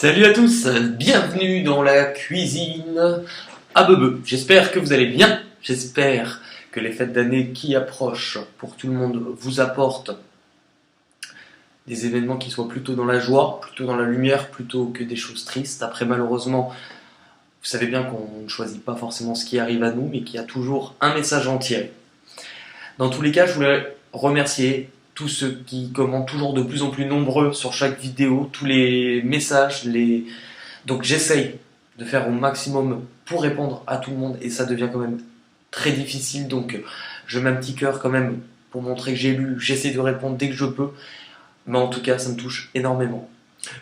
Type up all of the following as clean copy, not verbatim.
Salut à tous, bienvenue dans la cuisine à Bebe. J'espère que vous allez bien, j'espère que les fêtes d'année qui approchent pour tout le monde vous apportent des événements qui soient plutôt dans la joie, plutôt dans la lumière, plutôt que des choses tristes. Après malheureusement, vous savez bien qu'on ne choisit pas forcément ce qui arrive à nous, mais qu'il y a toujours un message en tirer. Dans tous les cas, je voulais remercier tous ceux qui commentent toujours de plus en plus nombreux sur chaque vidéo, tous les messages, donc j'essaye de faire au maximum pour répondre à tout le monde et ça devient quand même très difficile, donc je mets un petit cœur quand même pour montrer que j'ai lu, j'essaie de répondre dès que je peux, mais en tout cas ça me touche énormément.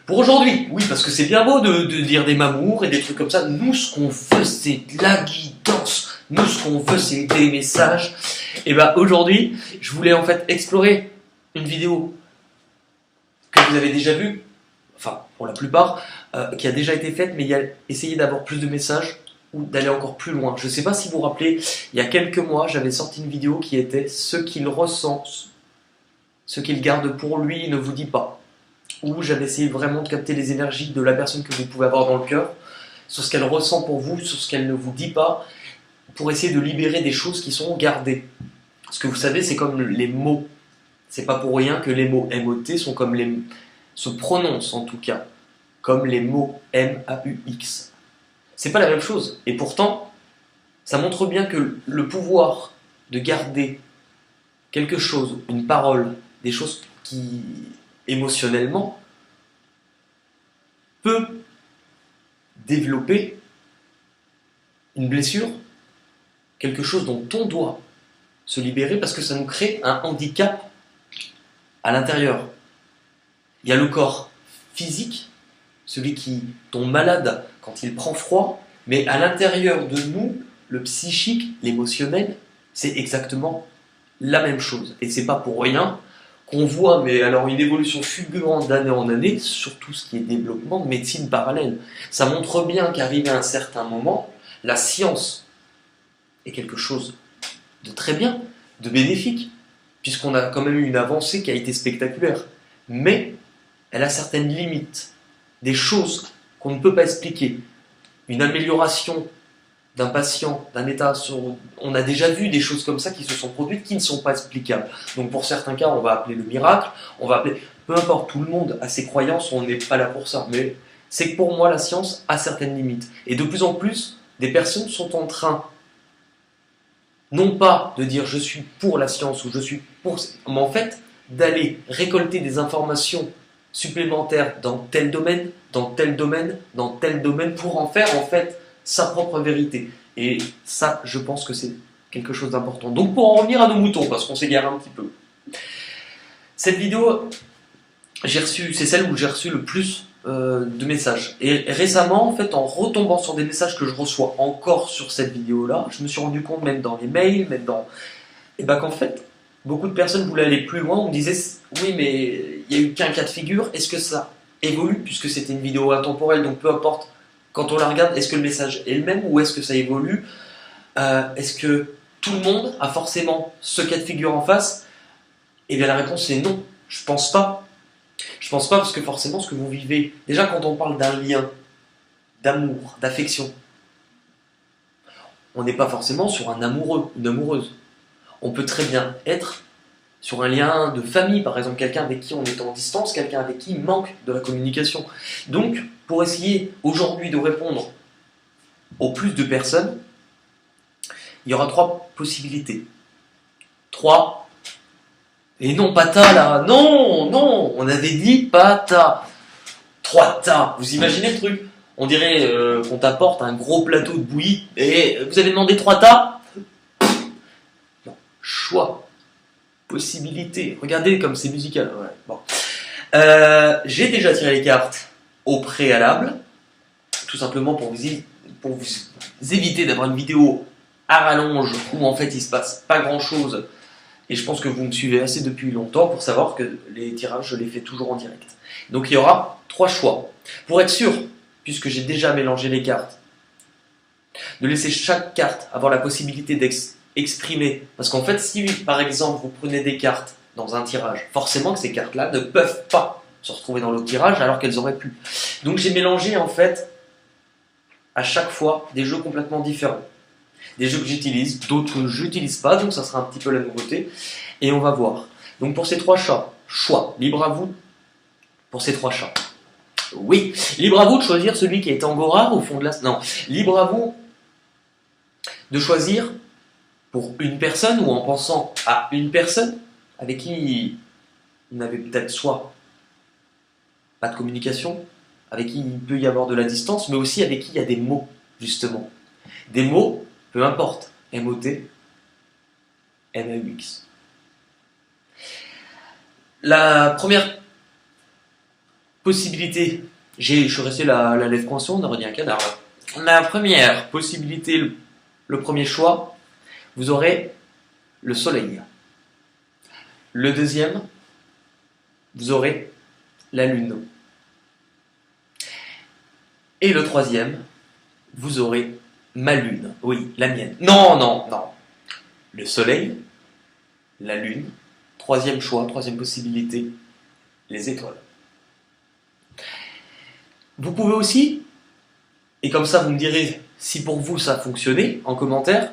Pour aujourd'hui, oui, parce que c'est bien beau de dire des mamours et des trucs comme ça, nous ce qu'on veut c'est de la guidance, nous ce qu'on veut c'est des messages, et bah aujourd'hui je voulais en fait explorer une vidéo que vous avez déjà vue, enfin pour la plupart, qui a déjà été faite, mais il y a essayé d'avoir plus de messages ou d'aller encore plus loin. Je ne sais pas si vous vous rappelez, il y a quelques mois, j'avais sorti une vidéo qui était ce qu'il ressent, ce qu'il garde pour lui, il ne vous dit pas. Où j'avais essayé vraiment de capter les énergies de la personne que vous pouvez avoir dans le cœur, sur ce qu'elle ressent pour vous, sur ce qu'elle ne vous dit pas, pour essayer de libérer des choses qui sont gardées. Parce que vous savez, c'est comme les mots. C'est pas pour rien que les mots MOT sont comme se prononcent en tout cas, comme les mots MAUX. C'est pas la même chose. Et pourtant, ça montre bien que le pouvoir de garder quelque chose, une parole, des choses qui, émotionnellement, peut développer une blessure, quelque chose dont on doit se libérer parce que ça nous crée un handicap à l'intérieur. Il y a le corps physique, celui qui tombe malade quand il prend froid, mais à l'intérieur de nous, le psychique, l'émotionnel, c'est exactement la même chose. Et c'est pas pour rien qu'on voit, mais alors une évolution fulgurante d'année en année, sur tout ce qui est développement de médecine parallèle. Ça montre bien qu'arrivé à un certain moment, la science est quelque chose de très bien, de bénéfique, puisqu'on a quand même eu une avancée qui a été spectaculaire. Mais elle a certaines limites, des choses qu'on ne peut pas expliquer. Une amélioration d'un patient, d'un état, on a déjà vu des choses comme ça qui se sont produites qui ne sont pas explicables. Donc pour certains cas, on va appeler le miracle, on va appeler, peu importe, tout le monde a ses croyances, on n'est pas là pour ça. Mais c'est que pour moi, la science a certaines limites. Et de plus en plus, des personnes sont en train non pas de dire je suis pour la science ou je suis pour, mais en fait d'aller récolter des informations supplémentaires dans tel domaine, dans tel domaine, dans tel domaine pour en faire en fait sa propre vérité. Et ça, je pense que c'est quelque chose d'important. Donc pour en revenir à nos moutons, parce qu'on s'égare un petit peu. Cette vidéo, c'est celle où j'ai reçu le plus de messages. Et récemment, en fait, en retombant sur des messages que je reçois encore sur cette vidéo-là, je me suis rendu compte, même dans les mails, même dans... Et ben qu'en fait, beaucoup de personnes voulaient aller plus loin. On me disait, oui, mais il n'y a eu qu'un cas de figure. Est-ce que ça évolue, puisque c'était une vidéo intemporelle, donc peu importe, quand on la regarde, est-ce que le message est le même ou est-ce que ça évolue? Est-ce que tout le monde a forcément ce cas de figure en face? Et bien la réponse est non, je pense pas. Je pense pas parce que forcément ce que vous vivez, déjà quand on parle d'un lien, d'amour, d'affection, on n'est pas forcément sur un amoureux, une amoureuse. On peut très bien être sur un lien de famille, par exemple, quelqu'un avec qui on est en distance, quelqu'un avec qui il manque de la communication. Donc, pour essayer aujourd'hui de répondre au plus de personnes, il y aura 3 possibilités. 3. Et non, pas ta là, non, non, on avait dit pas ta. 3 tas. Vous imaginez le truc? On dirait qu'on t'apporte un gros plateau de bouillie et vous avez demandé 3 tas? Non, choix. Possibilité. Regardez comme c'est musical. Ouais, bon. J'ai déjà tiré les cartes au préalable, tout simplement pour vous éviter d'avoir une vidéo à rallonge où en fait il se passe pas grand chose. Et je pense que vous me suivez assez depuis longtemps pour savoir que les tirages, je les fais toujours en direct. Donc il y aura 3 choix. Pour être sûr, puisque j'ai déjà mélangé les cartes, de laisser chaque carte avoir la possibilité d'exprimer. Parce qu'en fait, si par exemple vous prenez des cartes dans un tirage, forcément que ces cartes-là ne peuvent pas se retrouver dans l'autre tirage alors qu'elles auraient pu. Donc j'ai mélangé en fait à chaque fois des jeux complètement différents. Des jeux que j'utilise, d'autres que je n'utilise pas, donc ça sera un petit peu la nouveauté. Et on va voir. Donc pour ces 3 choix, libre à vous pour ces 3 chats. Oui, libre à vous de choisir celui qui est angora au fond de la... Non, libre à vous de choisir pour une personne ou en pensant à une personne avec qui il n'avait peut-être soit pas de communication, avec qui il peut y avoir de la distance, mais aussi avec qui il y a des mots, justement. Des mots, peu importe, M-O-T, M-A-U-X. La première possibilité, je suis resté la lèvre coincée, on aurait dit un canard là. La première possibilité, le premier choix, vous aurez le soleil. Le deuxième, vous aurez la lune. Et le troisième, vous aurez ma lune. Oui, la mienne. Non, non, non. Le soleil, la lune, troisième choix, troisième possibilité, les étoiles. Vous pouvez aussi, et comme ça vous me direz si pour vous ça a fonctionné en commentaire,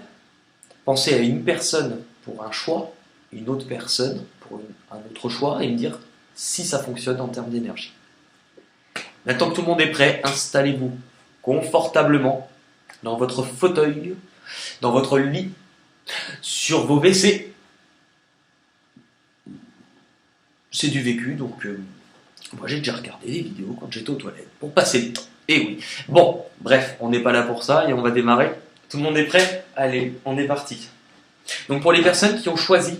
penser à une personne pour un choix, une autre personne pour un autre choix, et me dire si ça fonctionne en termes d'énergie. Maintenant que tout le monde est prêt, installez-vous confortablement dans votre fauteuil, dans votre lit, sur vos WC. C'est du vécu, donc moi j'ai déjà regardé des vidéos quand j'étais aux toilettes pour passer le temps. Et oui. Bon, bref, on n'est pas là pour ça et on va démarrer. Tout le monde est prêt? Allez, on est parti. Donc pour les personnes qui ont choisi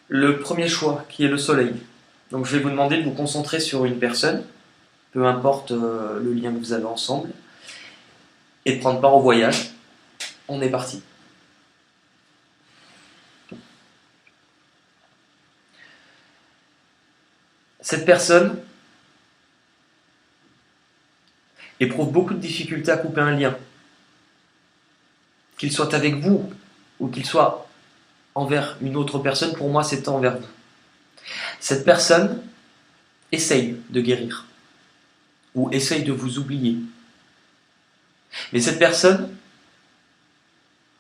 le premier choix, qui est le soleil, donc je vais vous demander de vous concentrer sur une personne, peu importe le lien que vous avez ensemble, et de prendre part au voyage. On est parti. Cette personne éprouve beaucoup de difficultés à couper un lien, qu'il soit avec vous ou qu'il soit envers une autre personne. Pour moi, c'est envers vous. Cette personne essaye de guérir ou essaye de vous oublier. Mais cette personne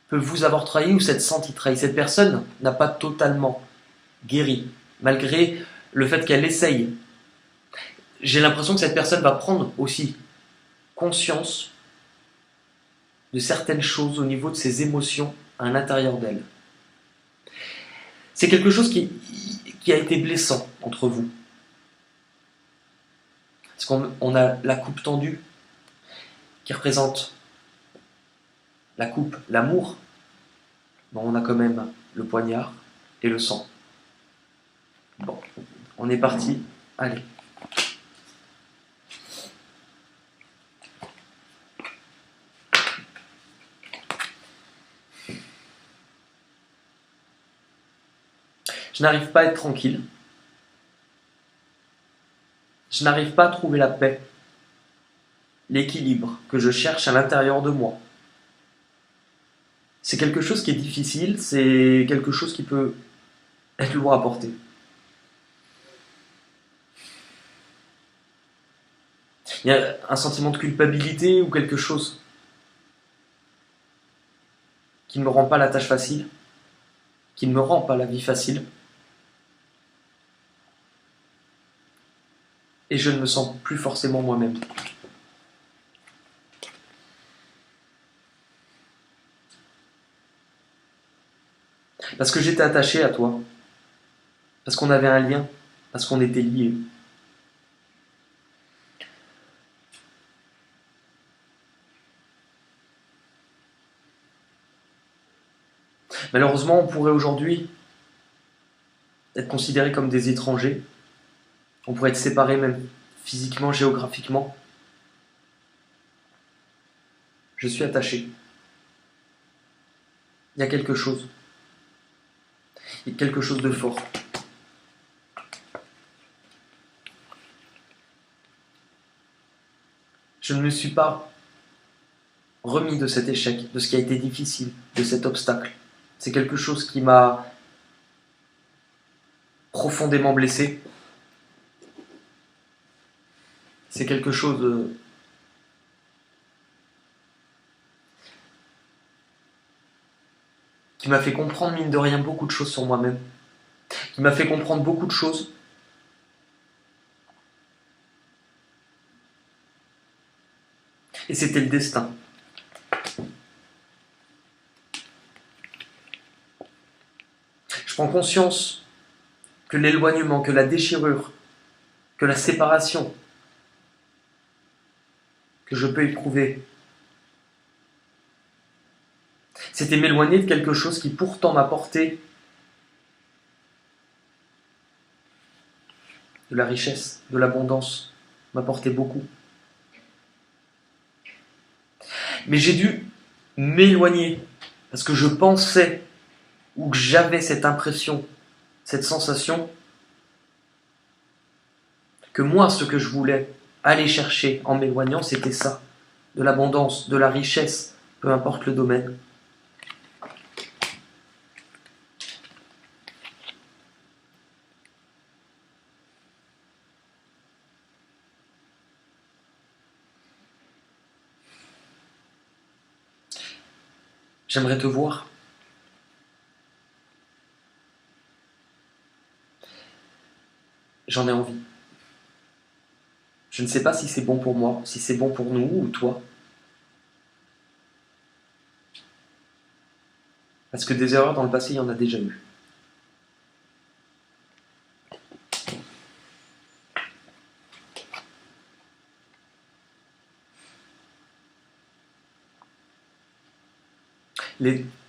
peut vous avoir trahi ou s'être senti trahi. Cette personne n'a pas totalement guéri, malgré le fait qu'elle essaye. J'ai l'impression que cette personne va prendre aussi conscience de certaines choses au niveau de ses émotions à l'intérieur d'elle. C'est quelque chose qui a été blessant entre vous. Parce qu'on a la coupe tendue qui représente la coupe, l'amour. Bon, on a quand même le poignard et le sang. Bon, on est parti. Allez. Je n'arrive pas à être tranquille. Je n'arrive pas à trouver la paix, l'équilibre que je cherche à l'intérieur de moi. C'est quelque chose qui est difficile, c'est quelque chose qui peut être lourd à porter. Il y a un sentiment de culpabilité ou quelque chose qui ne me rend pas la tâche facile, qui ne me rend pas la vie facile. Et je ne me sens plus forcément moi-même. Parce que j'étais attaché à toi. Parce qu'on avait un lien. Parce qu'on était liés. Malheureusement, on pourrait aujourd'hui être considérés comme des étrangers. On pourrait être séparés même physiquement, géographiquement. Je suis attaché. Il y a quelque chose. Il y a quelque chose de fort. Je ne me suis pas remis de cet échec, de ce qui a été difficile, de cet obstacle. C'est quelque chose qui m'a profondément blessé C'est quelque chose qui m'a fait comprendre, mine de rien, beaucoup de choses sur moi-même, qui m'a fait comprendre beaucoup de choses. Et c'était le destin. Je prends conscience que l'éloignement, que la déchirure, que la séparation que je peux éprouver, c'était m'éloigner de quelque chose qui pourtant m'apportait de la richesse, de l'abondance, m'apportait beaucoup. Mais j'ai dû m'éloigner parce que je pensais ou que j'avais cette impression, cette sensation que moi, ce que je voulais aller chercher en m'éloignant, c'était ça, de l'abondance, de la richesse, peu importe le domaine. J'aimerais te voir. J'en ai envie. Je ne sais pas si c'est bon pour moi, si c'est bon pour nous ou toi. Parce que des erreurs dans le passé, il y en a déjà eu.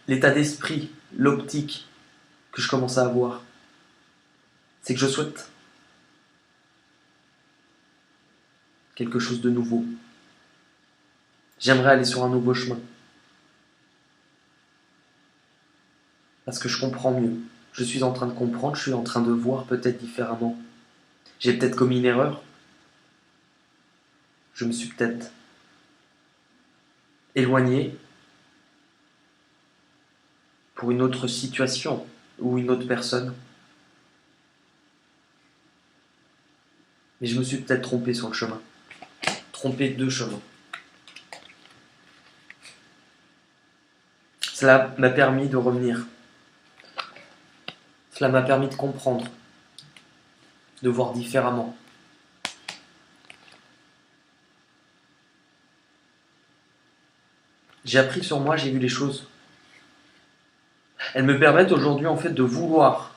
L'état d'esprit, l'optique que je commence à avoir, c'est que je souhaite quelque chose de nouveau. J'aimerais aller sur un nouveau chemin. Parce que je comprends mieux. Je suis en train de comprendre, je suis en train de voir peut-être différemment. J'ai peut-être commis une erreur. Je me suis peut-être éloigné pour une autre situation ou une autre personne. Mais je me suis peut-être trompé sur le chemin. Trompé de chemin. Cela m'a permis de revenir. Cela m'a permis de comprendre, de voir différemment. J'ai appris sur moi, j'ai vu les choses. Elles me permettent aujourd'hui en fait de vouloir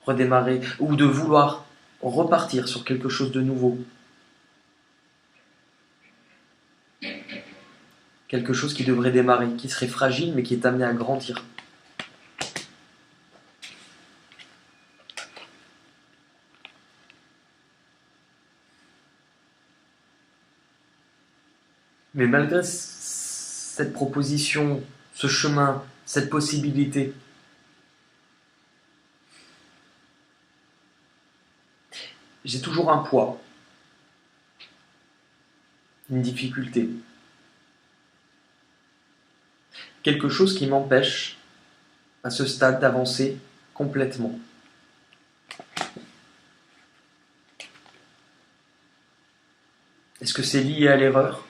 redémarrer ou de vouloir repartir sur quelque chose de nouveau. Quelque chose qui devrait démarrer, qui serait fragile mais qui est amené à grandir. Mais malgré cette proposition, ce chemin, cette possibilité, j'ai toujours un poids, une difficulté. Quelque chose qui m'empêche, à ce stade, d'avancer complètement. Est-ce que c'est lié à l'erreur,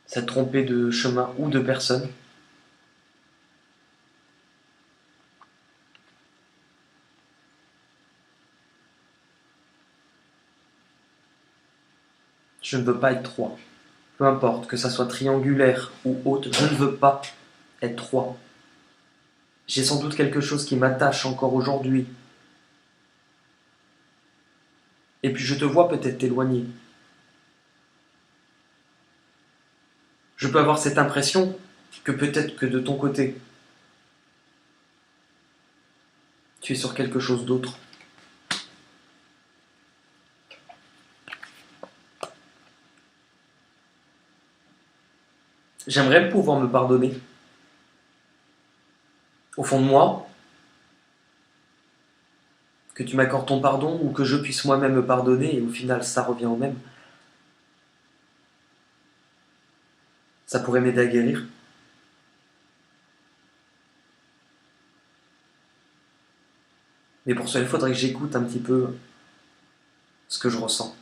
s'être trompé de chemin ou de personne? Je ne veux pas être 3. Peu importe, que ça soit triangulaire ou haute, je ne veux pas être 3. J'ai sans doute quelque chose qui m'attache encore aujourd'hui. Et puis je te vois peut-être t'éloigner. Je peux avoir cette impression que peut-être que de ton côté, tu es sur quelque chose d'autre. J'aimerais pouvoir me pardonner. Au fond de moi, que tu m'accordes ton pardon ou que je puisse moi-même me pardonner et au final ça revient au même. Ça pourrait m'aider à guérir. Mais pour cela, il faudrait que j'écoute un petit peu ce que je ressens.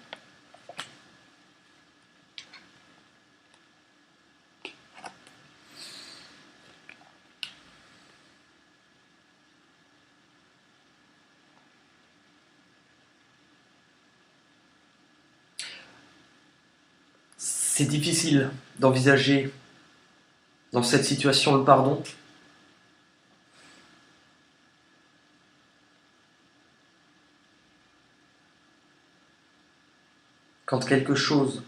C'est difficile d'envisager dans cette situation le pardon. Quand quelque chose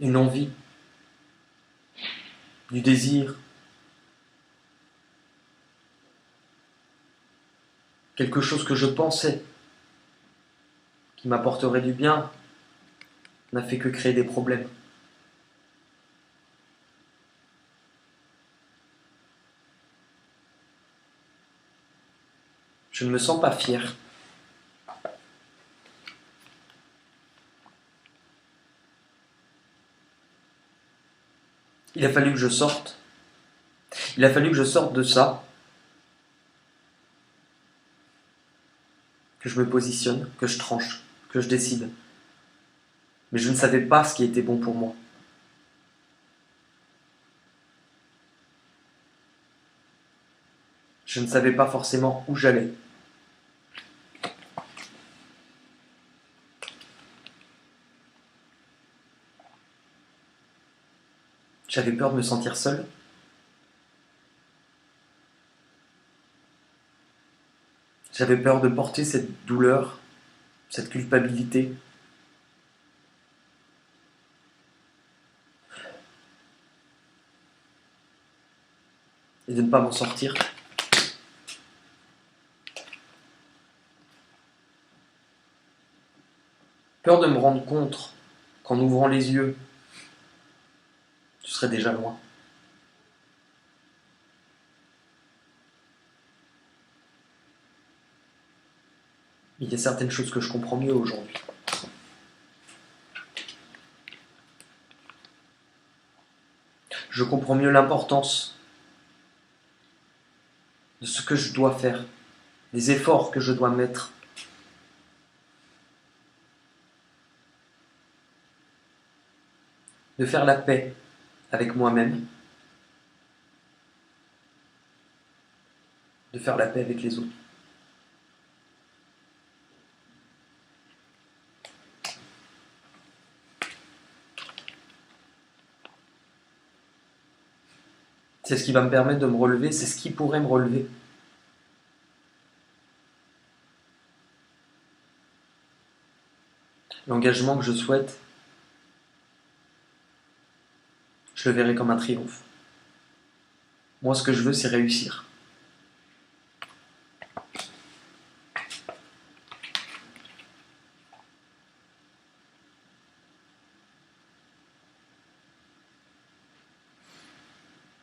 une envie, du désir, quelque chose que je pensais qui m'apporterait du bien, n'a fait que créer des problèmes. Je ne me sens pas fier. Il a fallu que je sorte. Il a fallu que je sorte de ça, que je me positionne, que je tranche, que je décide. Mais je ne savais pas ce qui était bon pour moi. Je ne savais pas forcément où j'allais. J'avais peur de me sentir seul. J'avais peur de porter cette douleur, cette culpabilité. Et de ne pas m'en sortir. Peur de me rendre compte qu'en ouvrant les yeux, je serais déjà loin. Il y a certaines choses que je comprends mieux aujourd'hui. Je comprends mieux l'importance de ce que je dois faire, des efforts que je dois mettre. De faire la paix avec moi-même, de faire la paix avec les autres. C'est ce qui va me permettre de me relever, c'est ce qui pourrait me relever. L'engagement que je souhaite, je le verrai comme un triomphe. Moi, ce que je veux, c'est réussir.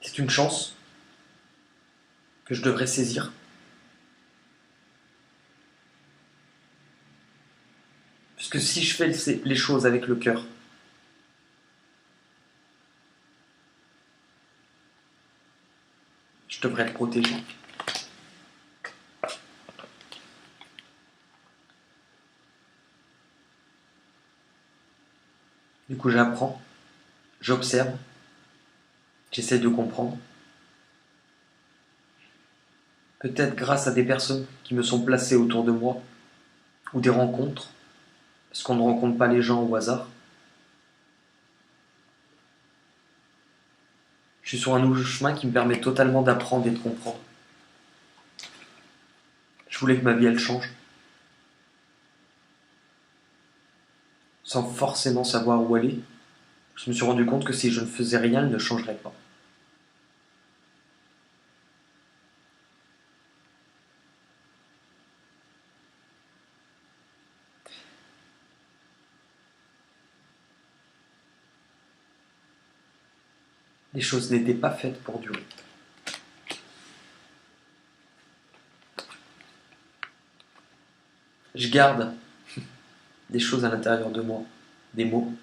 C'est une chance que je devrais saisir. Puisque si je fais les choses avec le cœur, je devrais être protégé. Du coup, j'apprends, j'observe, j'essaie de comprendre. Peut-être grâce à des personnes qui me sont placées autour de moi, ou des rencontres, parce qu'on ne rencontre pas les gens au hasard. Je suis sur un nouveau chemin qui me permet totalement d'apprendre et de comprendre. Je voulais que ma vie, elle change, sans forcément savoir où aller. Je me suis rendu compte que si je ne faisais rien, elle ne changerait pas. Les choses n'étaient pas faites pour durer. Je garde des choses à l'intérieur de moi, des mots.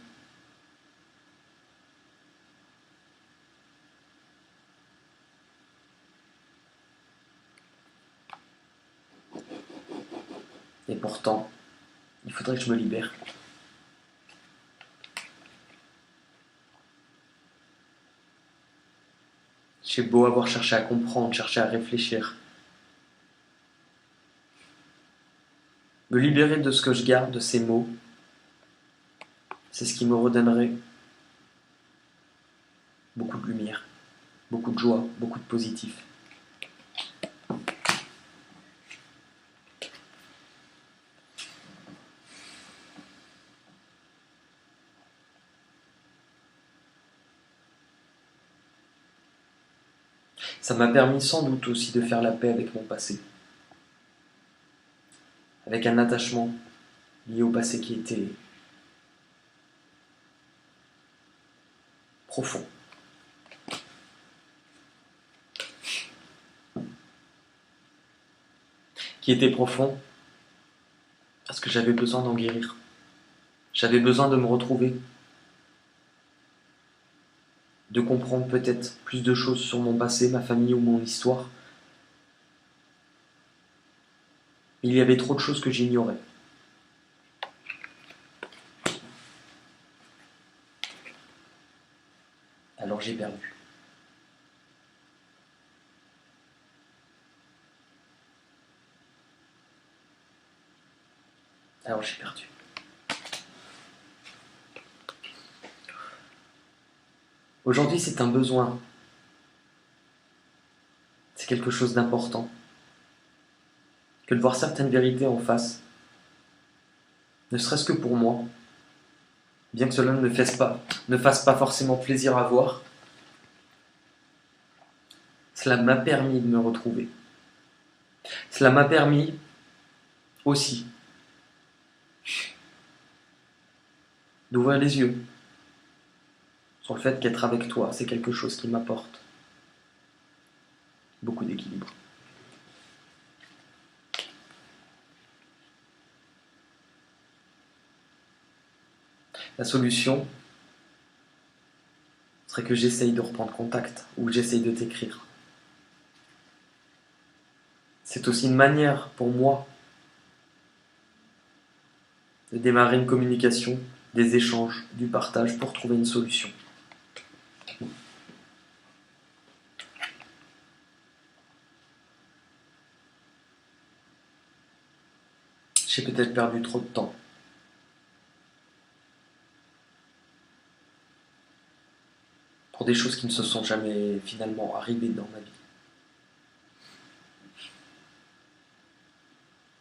Et pourtant, il faudrait que je me libère. J'ai beau avoir cherché à comprendre, cherché à réfléchir. Me libérer de ce que je garde, de ces mots, c'est ce qui me redonnerait beaucoup de lumière, beaucoup de joie, beaucoup de positif. Ça m'a permis sans doute aussi de faire la paix avec mon passé, avec un attachement lié au passé qui était profond. Qui était profond parce que j'avais besoin d'en guérir. J'avais besoin de me retrouver, de comprendre peut-être plus de choses sur mon passé, ma famille ou mon histoire. Il y avait trop de choses que j'ignorais. Alors j'ai perdu. Alors j'ai perdu. Aujourd'hui, c'est un besoin. C'est quelque chose d'important. Que de voir certaines vérités en face, ne serait-ce que pour moi, bien que cela ne fasse pas forcément plaisir à voir, cela m'a permis de me retrouver. Cela m'a permis aussi d'ouvrir les yeux sur le fait qu'être avec toi, c'est quelque chose qui m'apporte beaucoup d'équilibre. La solution serait que j'essaye de reprendre contact ou que j'essaye de t'écrire. C'est aussi une manière pour moi de démarrer une communication, des échanges, du partage pour trouver une solution. J'ai peut-être perdu trop de temps. Pour des choses qui ne se sont jamais finalement arrivées dans ma vie.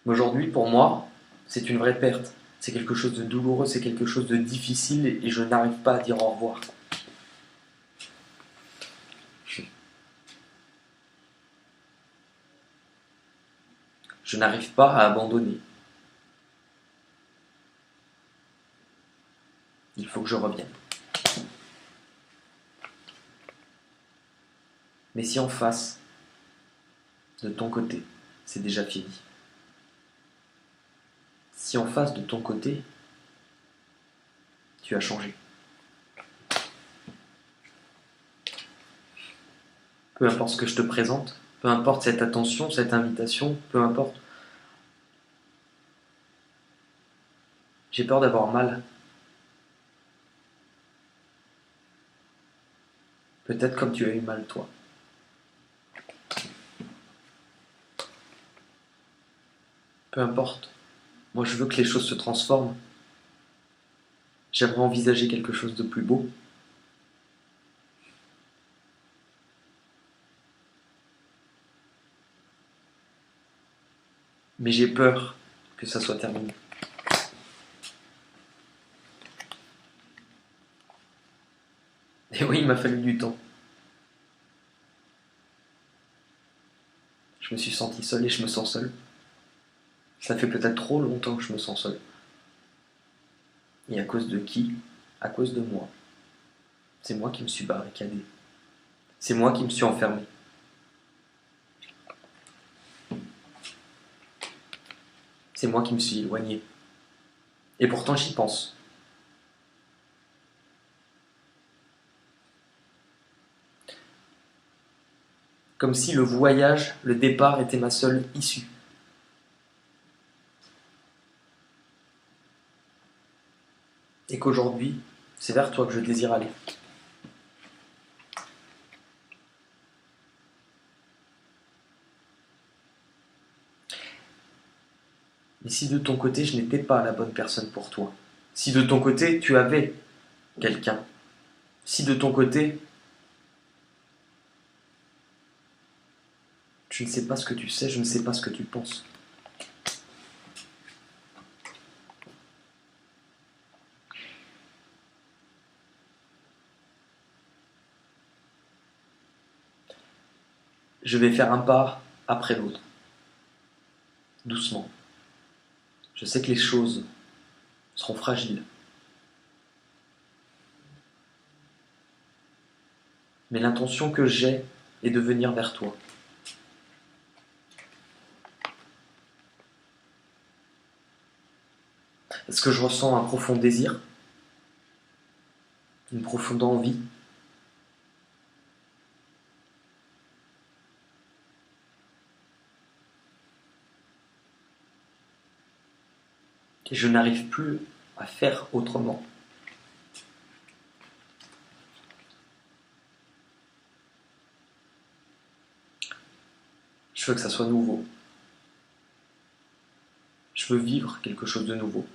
Mais aujourd'hui, pour moi, c'est une vraie perte. C'est quelque chose de douloureux, c'est quelque chose de difficile et je n'arrive pas à dire au revoir. Je n'arrive pas à abandonner. Il faut que je revienne. Mais si en face, de ton côté, c'est déjà fini. Si en face de ton côté, tu as changé. Peu importe ce que je te présente, peu importe cette attention, cette invitation, peu importe. J'ai peur d'avoir mal. Peut-être comme tu as eu mal toi. Peu importe. Moi je veux que les choses se transforment. J'aimerais envisager quelque chose de plus beau. Mais j'ai peur que ça soit terminé. Et oui, il m'a fallu du temps. Je me suis senti seul et je me sens seul. Ça fait peut-être trop longtemps que je me sens seul. Et à cause de qui? À cause de moi. C'est moi qui me suis barricadé. C'est moi qui me suis enfermé. C'est moi qui me suis éloigné. Et pourtant j'y pense. Comme si le voyage, le départ était ma seule issue. Et qu'aujourd'hui, c'est vers toi que je désire aller. Mais si de ton côté, je n'étais pas la bonne personne pour toi, si de ton côté, tu avais quelqu'un, si de ton côté, je ne sais pas ce que tu sais, je ne sais pas ce que tu penses. Je vais faire un pas après l'autre, doucement. Je sais que les choses seront fragiles. Mais l'intention que j'ai est de venir vers toi. Est-ce que je ressens un profond désir, une profonde envie? Et je n'arrive plus à faire autrement. Je veux que ça soit nouveau. Je veux vivre quelque chose de nouveau.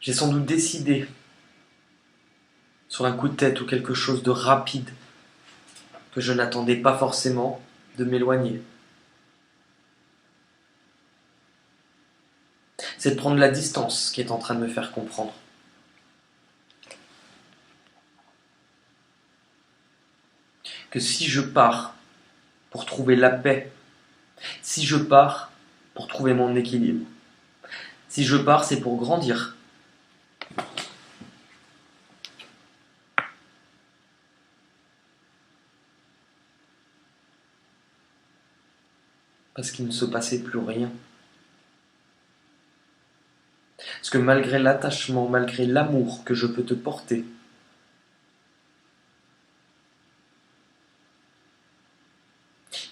J'ai sans doute décidé, sur un coup de tête ou quelque chose de rapide, que je n'attendais pas forcément, de m'éloigner. C'est de prendre la distance qui est en train de me faire comprendre. Que si je pars pour trouver la paix, si je pars pour trouver mon équilibre, si je pars, c'est pour grandir. Parce qu'il ne se passait plus rien. Parce que malgré l'attachement, malgré l'amour que je peux te porter,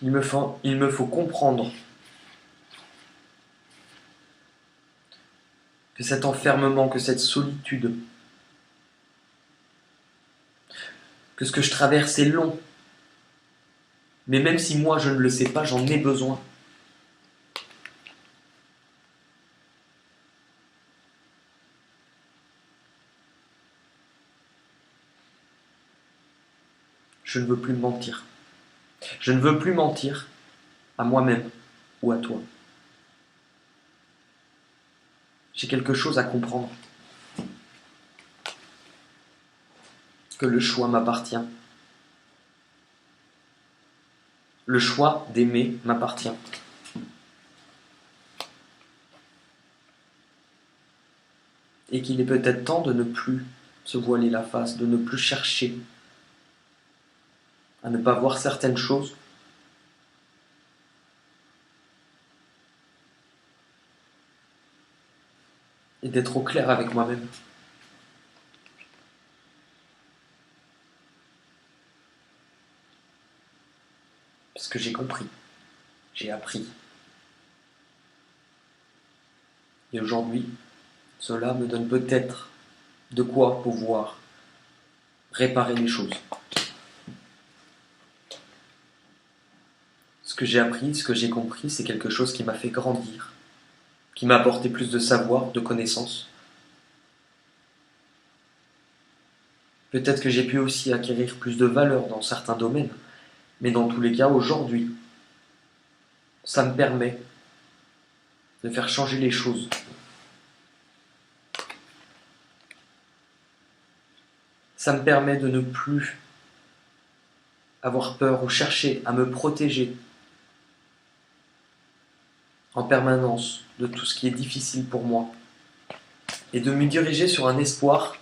il me faut comprendre que cet enfermement, que cette solitude, que ce que je traverse est long. Mais même si moi je ne le sais pas, j'en ai besoin. Je ne veux plus me mentir. Je ne veux plus mentir à moi-même ou à toi. J'ai quelque chose à comprendre. Que le choix m'appartient. Le choix d'aimer m'appartient. Et qu'il est peut-être temps de ne plus se voiler la face, de ne plus chercher à ne pas voir certaines choses, et d'être au clair avec moi-même. Parce que j'ai compris, j'ai appris. Et aujourd'hui, cela me donne peut-être de quoi pouvoir réparer les choses. Ce que j'ai appris, ce que j'ai compris, c'est quelque chose qui m'a fait grandir, qui m'a apporté plus de savoir, de connaissances. Peut-être que j'ai pu aussi acquérir plus de valeur dans certains domaines, mais dans tous les cas, aujourd'hui, ça me permet de faire changer les choses. Ça me permet de ne plus avoir peur ou chercher à me protéger en permanence de tout ce qui est difficile pour moi et de me diriger sur un espoir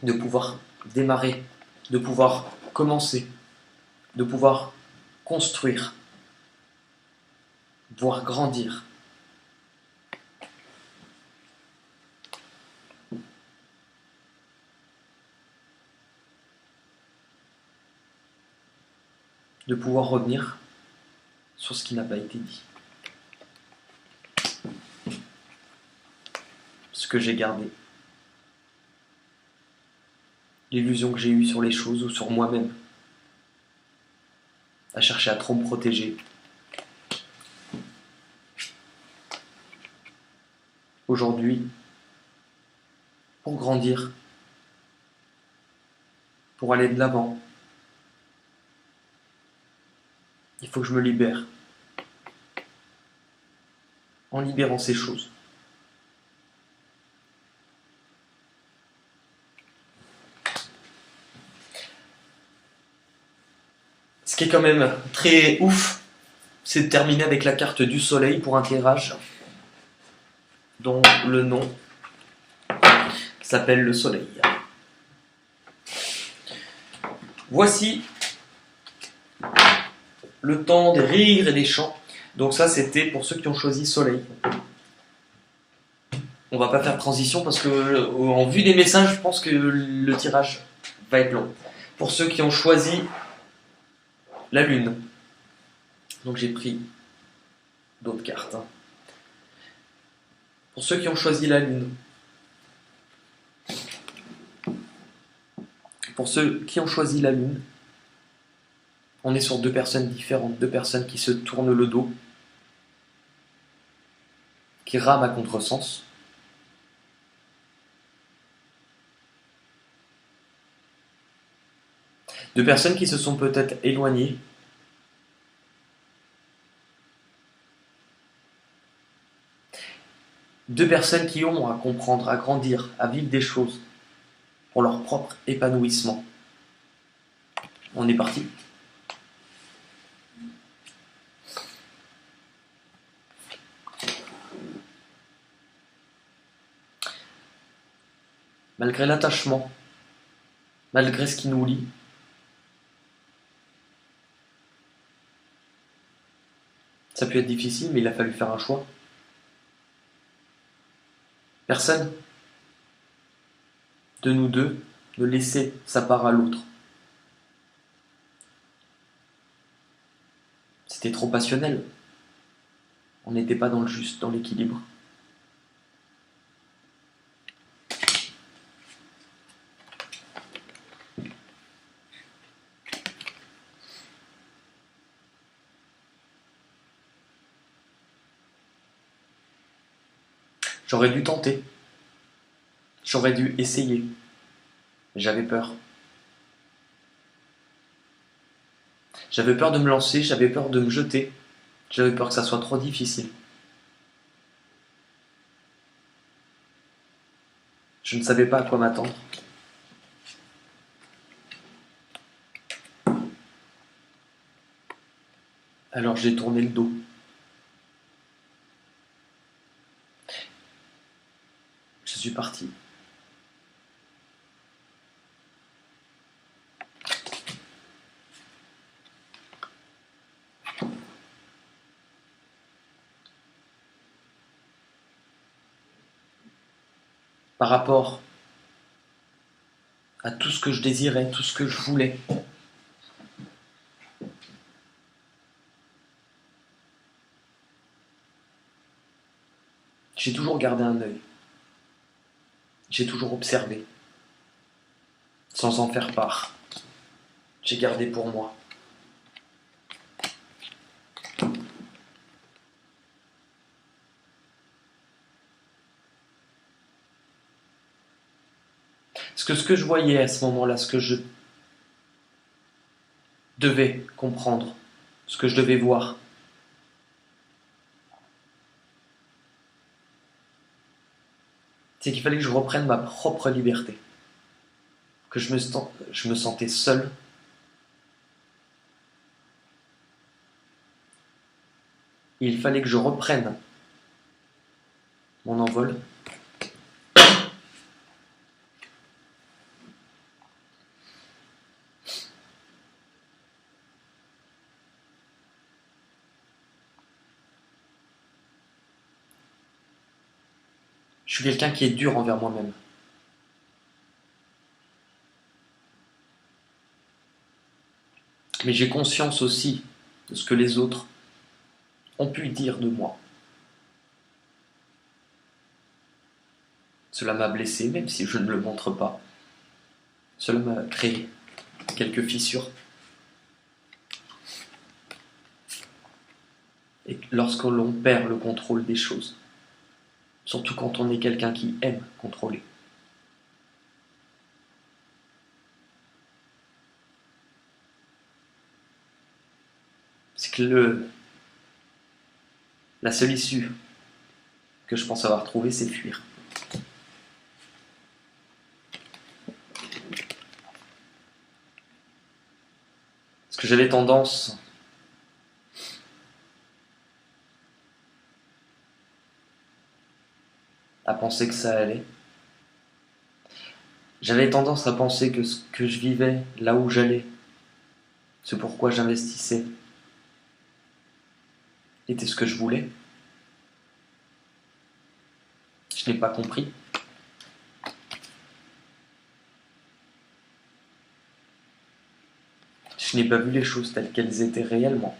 de pouvoir démarrer, de pouvoir commencer, de pouvoir construire, voire grandir. de pouvoir revenir sur ce qui n'a pas été dit. Ce que j'ai gardé. L'illusion que j'ai eue sur les choses ou sur moi-même. À chercher à trop me protéger. Aujourd'hui, pour grandir, pour aller de l'avant, il faut que je me libère. En libérant ces choses. Ce qui est quand même très ouf, c'est de terminer avec la carte du soleil pour un tirage dont le nom s'appelle le soleil. Voici le temps des rires et des chants. Donc ça, c'était pour ceux qui ont choisi soleil. On va pas faire de transition parce que, en vue des messages, je pense que le tirage va être long. Pour ceux qui ont choisi la lune. Donc j'ai pris d'autres cartes. Pour ceux qui ont choisi la lune. Pour ceux qui ont choisi la lune, on est sur deux personnes différentes, deux personnes qui se tournent le dos, qui rament à contresens. Deux personnes qui se sont peut-être éloignées. Deux personnes qui ont à comprendre, à grandir, à vivre des choses pour leur propre épanouissement. On est parti. Malgré l'attachement, malgré ce qui nous lie, ça peut être difficile, mais il a fallu faire un choix. Personne de nous deux ne laissait sa part à l'autre. C'était trop passionnel. On n'était pas dans le juste, dans l'équilibre. J'aurais dû tenter. J'aurais dû essayer. J'avais peur. J'avais peur de me lancer, j'avais peur de me jeter. J'avais peur que ça soit trop difficile. Je ne savais pas à quoi m'attendre. Alors j'ai tourné le dos. Je suis parti. Par rapport à tout ce que je désirais, tout ce que je voulais. J'ai toujours gardé un œil. J'ai toujours observé, sans en faire part. J'ai gardé pour moi. Parce que ce que je voyais à ce moment-là, ce que je devais comprendre, ce que je devais voir, c'est qu'il fallait que je reprenne ma propre liberté, que je me sentais seul. Il fallait que je reprenne mon envol. Je suis quelqu'un qui est dur envers moi-même. Mais j'ai conscience aussi de ce que les autres ont pu dire de moi. Cela m'a blessé, même si je ne le montre pas. Cela m'a créé quelques fissures. Et lorsque l'on perd le contrôle des choses, surtout quand on est quelqu'un qui aime contrôler, c'est que la seule issue que je pense avoir trouvée, c'est fuir. Parce que j'avais tendance à penser que ça allait. J'avais tendance à penser que ce que je vivais, là où j'allais, ce pourquoi j'investissais, était ce que je voulais. Je n'ai pas compris. Je n'ai pas vu les choses telles qu'elles étaient réellement.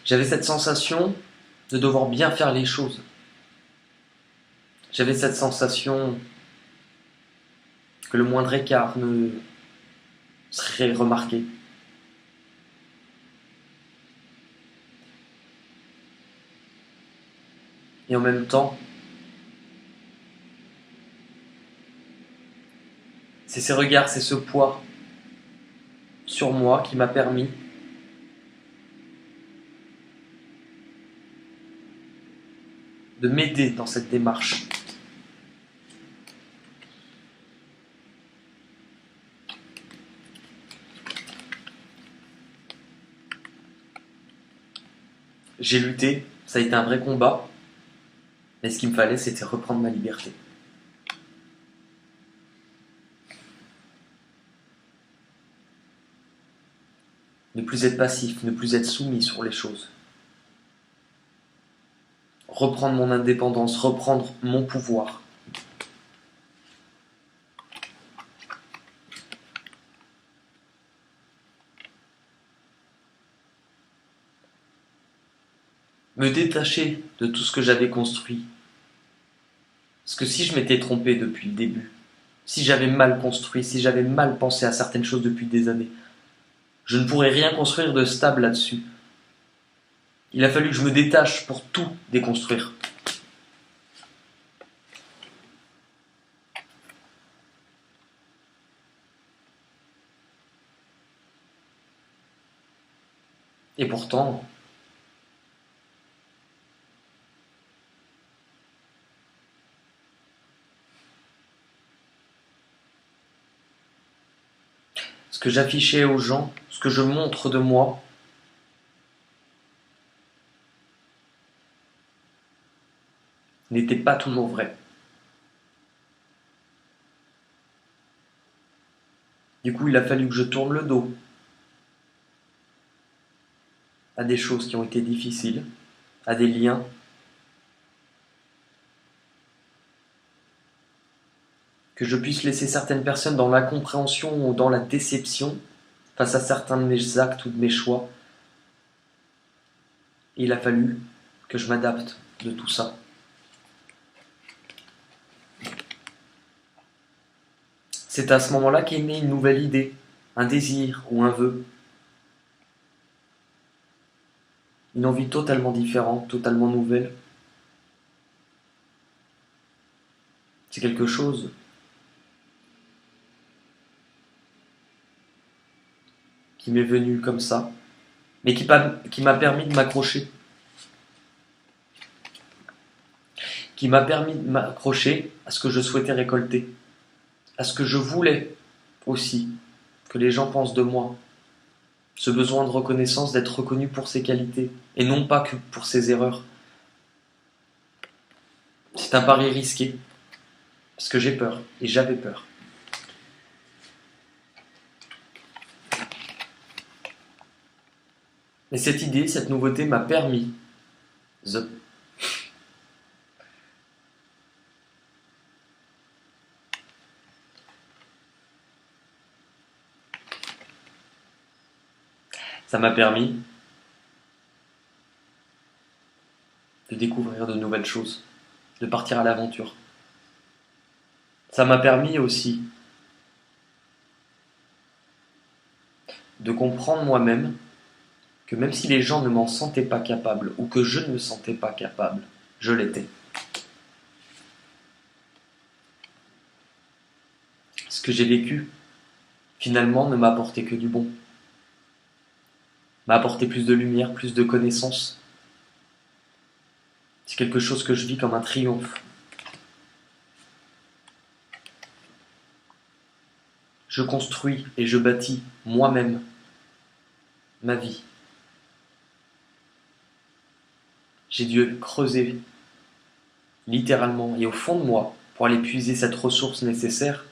J'avais cette sensation de devoir bien faire les choses. J'avais cette sensation que le moindre écart ne serait remarqué. Et en même temps, c'est ces regards, c'est ce poids sur moi qui m'a permis de m'aider dans cette démarche. J'ai lutté, ça a été un vrai combat, mais ce qu'il me fallait, c'était reprendre ma liberté. Ne plus être passif, ne plus être soumis sur les choses. Reprendre mon indépendance, reprendre mon pouvoir. Me détacher de tout ce que j'avais construit. Parce que si je m'étais trompé depuis le début, si j'avais mal construit, si j'avais mal pensé à certaines choses depuis des années, je ne pourrais rien construire de stable là-dessus. Il a fallu que je me détache pour tout déconstruire. Et pourtant, ce que j'affichais aux gens, ce que je montre de moi, n'était pas toujours vrai. Du coup, il a fallu que je tourne le dos à des choses qui ont été difficiles, à des liens, que je puisse laisser certaines personnes dans l'incompréhension ou dans la déception face à certains de mes actes ou de mes choix. Et il a fallu que je m'adapte de tout ça. C'est à ce moment-là qu'est née une nouvelle idée, un désir ou un vœu. Une envie totalement différente, totalement nouvelle. C'est quelque chose qui m'est venu comme ça, mais qui m'a permis de m'accrocher. Qui m'a permis de m'accrocher à ce que je souhaitais récolter, à ce que je voulais aussi que les gens pensent de moi. Ce besoin de reconnaissance, d'être reconnu pour ses qualités, et non pas que pour ses erreurs. C'est un pari risqué, parce que j'ai peur, et j'avais peur. Mais cette idée, cette nouveauté m'a permis Ça m'a permis de découvrir de nouvelles choses, de partir à l'aventure. Ça m'a permis aussi de comprendre moi-même que même si les gens ne m'en sentaient pas capable ou que je ne me sentais pas capable, je l'étais. Ce que j'ai vécu, finalement, ne m'a apporté que du bon. M'a apporté plus de lumière, plus de connaissances. C'est quelque chose que je vis comme un triomphe. Je construis et je bâtis moi-même ma vie. J'ai dû creuser littéralement et au fond de moi pour aller puiser cette ressource nécessaire.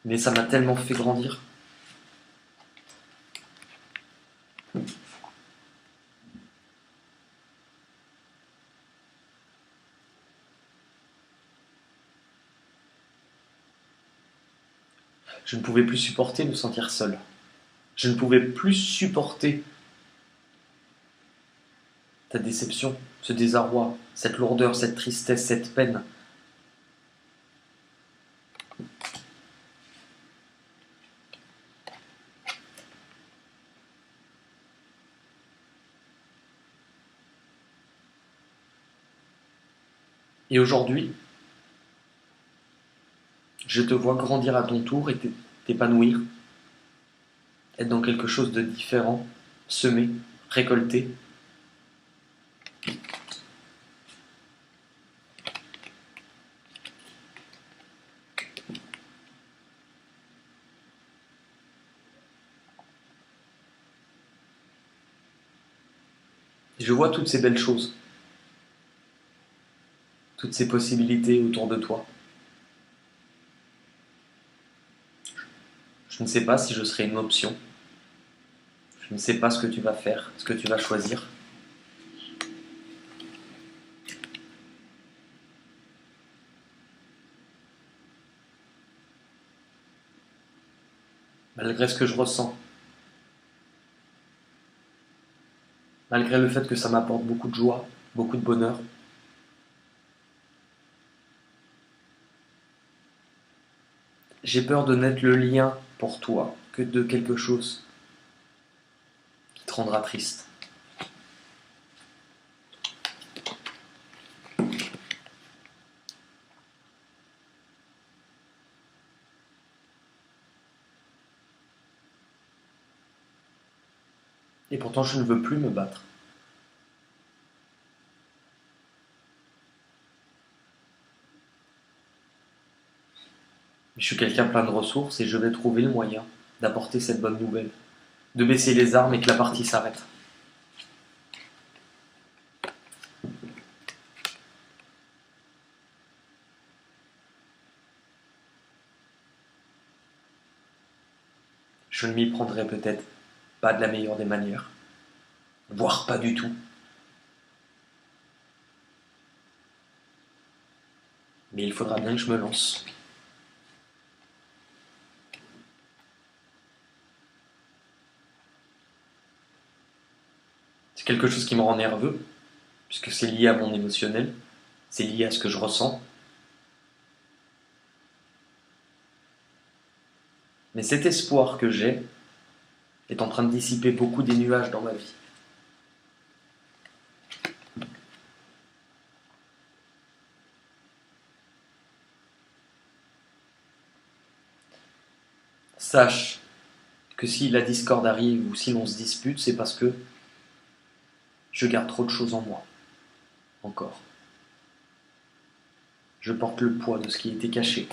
Mais ça m'a tellement fait grandir. Je ne pouvais plus supporter me sentir seul. Je ne pouvais plus supporter ta déception, ce désarroi, cette lourdeur, cette tristesse, cette peine. Et aujourd'hui, je te vois grandir à ton tour et t'épanouir, être dans quelque chose de différent, semer, récolter. Et je vois toutes ces belles choses, toutes ces possibilités autour de toi. Je ne sais pas si je serai une option. Je ne sais pas ce que tu vas faire, ce que tu vas choisir. Malgré ce que je ressens, malgré le fait que ça m'apporte beaucoup de joie, beaucoup de bonheur, j'ai peur de n'être le lien pour toi que de quelque chose qui te rendra triste. Et pourtant, je ne veux plus me battre. Mais je suis quelqu'un plein de ressources et je vais trouver le moyen d'apporter cette bonne nouvelle, de baisser les armes et que la partie s'arrête. Je ne m'y prendrai peut-être pas de la meilleure des manières, voire pas du tout. Mais il faudra bien que je me lance. C'est quelque chose qui me rend nerveux, puisque c'est lié à mon émotionnel, c'est lié à ce que je ressens. Mais cet espoir que j'ai est en train de dissiper beaucoup des nuages dans ma vie. Sache que si la discorde arrive ou si l'on se dispute, c'est parce que je garde trop de choses en moi, encore. Je porte le poids de ce qui était caché.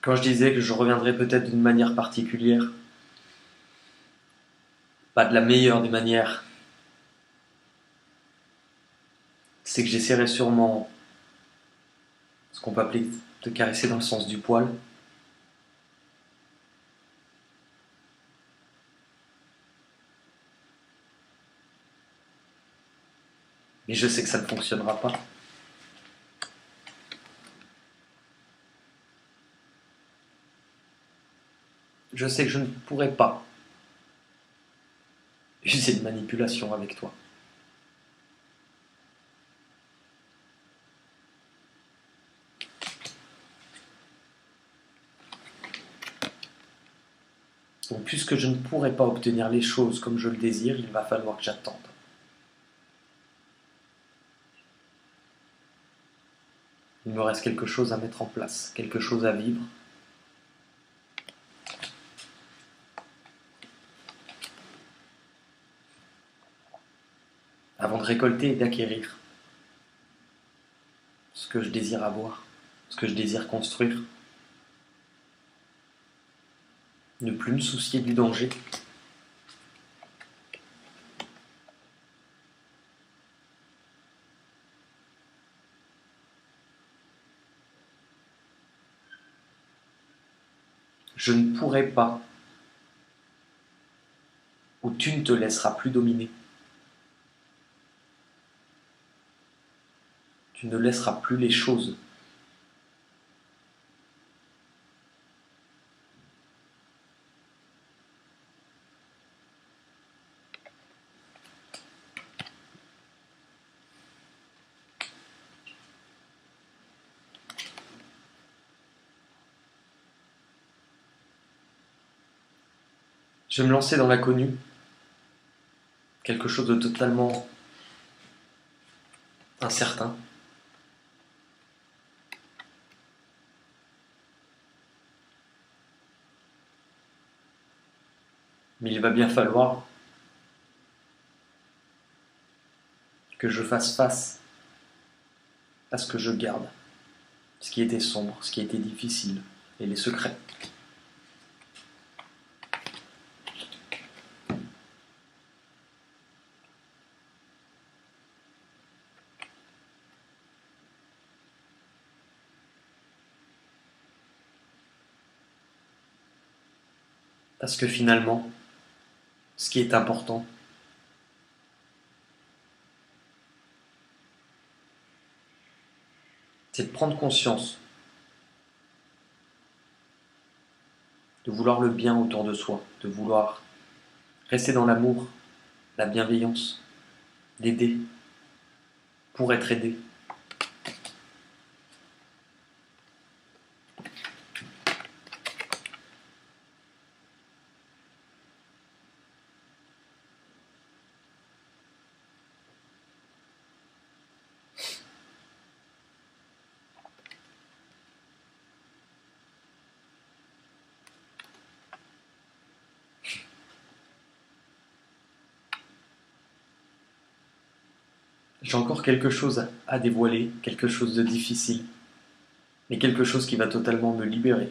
Quand je disais que je reviendrais peut-être d'une manière particulière, pas de la meilleure des manières, c'est que j'essaierai sûrement ce qu'on peut appeler de caresser dans le sens du poil. Mais je sais que ça ne fonctionnera pas. Je sais que je ne pourrai pas user de manipulation avec toi. Donc, puisque je ne pourrai pas obtenir les choses comme je le désire, il va falloir que j'attende. Il me reste quelque chose à mettre en place, quelque chose à vivre. Avant de récolter et d'acquérir ce que je désire avoir, ce que je désire construire. Ne plus me soucier du danger. Je ne pourrai pas, ou tu ne te laisseras plus dominer. Tu ne laisseras plus les choses. Je vais me lancer dans l'inconnu, quelque chose de totalement incertain. Mais il va bien falloir que je fasse face à ce que je garde, ce qui était sombre, ce qui était difficile, et les secrets. Parce que finalement, ce qui est important, c'est de prendre conscience, de vouloir le bien autour de soi, de vouloir rester dans l'amour, la bienveillance, d'aider pour être aidé. J'ai encore quelque chose à dévoiler, quelque chose de difficile, mais quelque chose qui va totalement me libérer.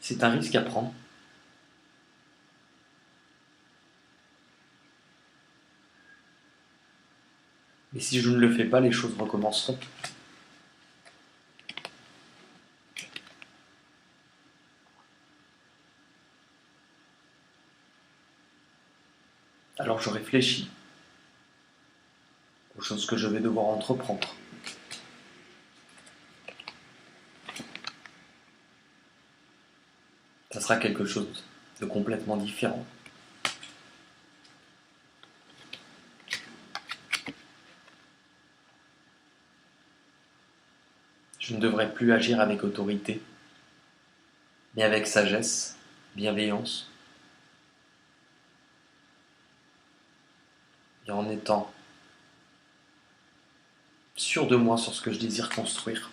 C'est un risque à prendre. Mais si je ne le fais pas, les choses recommenceront. Alors je réfléchis aux choses que je vais devoir entreprendre. Ça sera quelque chose de complètement différent. Je ne devrais plus agir avec autorité, mais avec sagesse, bienveillance, et en étant sûr de moi sur ce que je désire construire.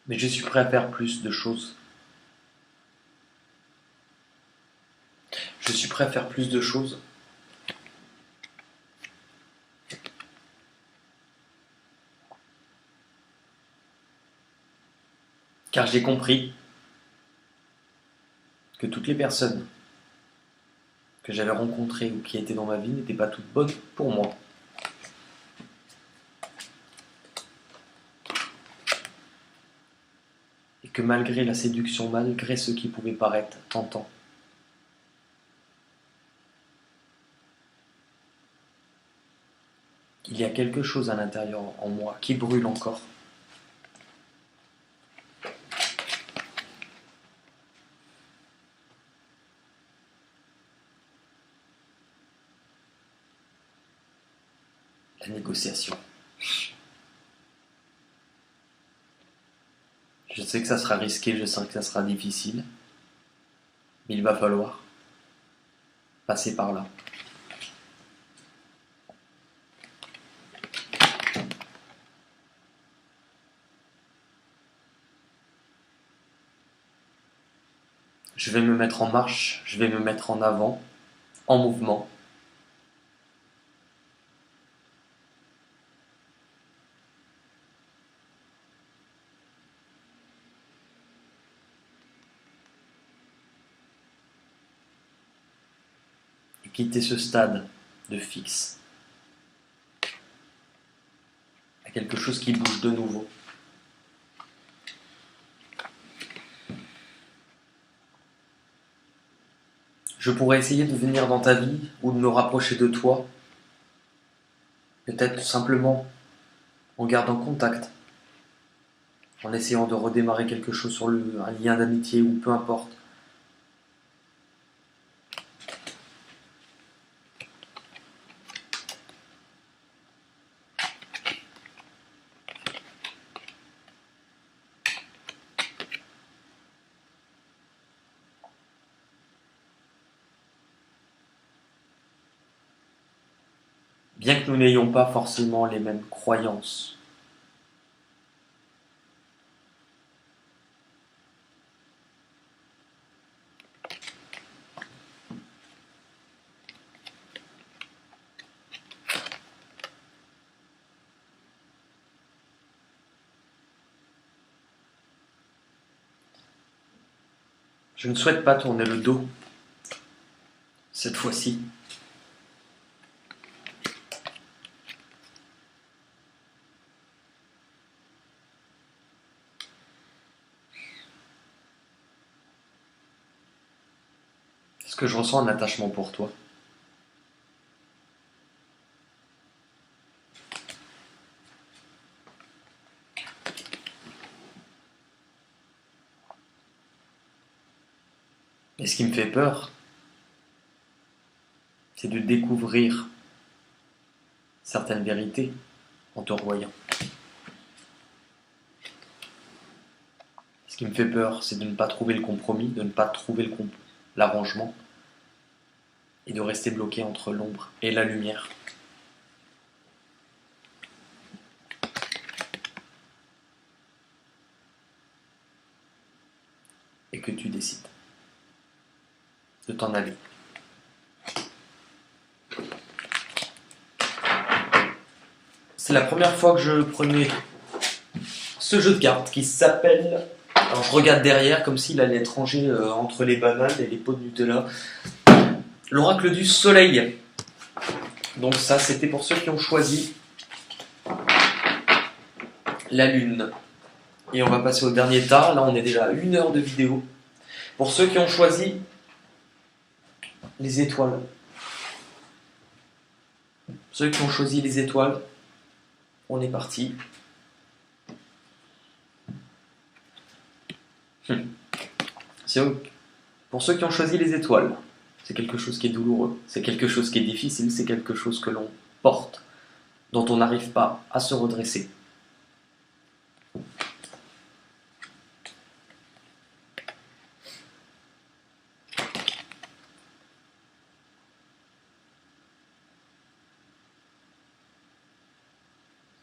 Mais je suis prêt à faire plus de choses. Je suis prêt à faire plus de choses. Car j'ai compris que toutes les personnes que j'avais rencontrées ou qui étaient dans ma vie n'étaient pas toutes bonnes pour moi. et que malgré la séduction, malgré ce qui pouvait paraître tentant, il y a quelque chose à l'intérieur en moi qui brûle encore. La négociation. Je sais que ça sera risqué, je sais que ça sera difficile, mais il va falloir passer par là. Je vais me mettre en marche, je vais me mettre en avant, en mouvement. Et quitter ce stade de fixe à quelque chose qui bouge de nouveau. Je pourrais essayer de venir dans ta vie ou de me rapprocher de toi, peut-être tout simplement en gardant contact, en essayant de redémarrer quelque chose sur un lien d'amitié ou peu importe. Bien que nous n'ayons pas forcément les mêmes croyances, je ne souhaite pas tourner le dos cette fois-ci. Est-ce que je ressens un attachement pour toi? Et ce qui me fait peur, c'est de découvrir certaines vérités en te revoyant. Ce qui me fait peur, c'est de ne pas trouver le compromis, de ne pas trouver l'arrangement et de rester bloqué entre l'ombre et la lumière. Et que tu décides de t'en aller. C'est la première fois que je prenais ce jeu de cartes qui s'appelle... Alors je regarde derrière comme s'il allait être rangé entre les bananes et les pots de Nutella. L'oracle du soleil. Donc ça, c'était pour ceux qui ont choisi la lune. Et on va passer au dernier tas. Là, on est déjà à 1 heure de vidéo. Pour ceux qui ont choisi les étoiles. Ceux qui ont choisi les étoiles, on est parti. Pour ceux qui ont choisi les étoiles, c'est quelque chose qui est douloureux, c'est quelque chose qui est difficile, c'est quelque chose que l'on porte, dont on n'arrive pas à se redresser.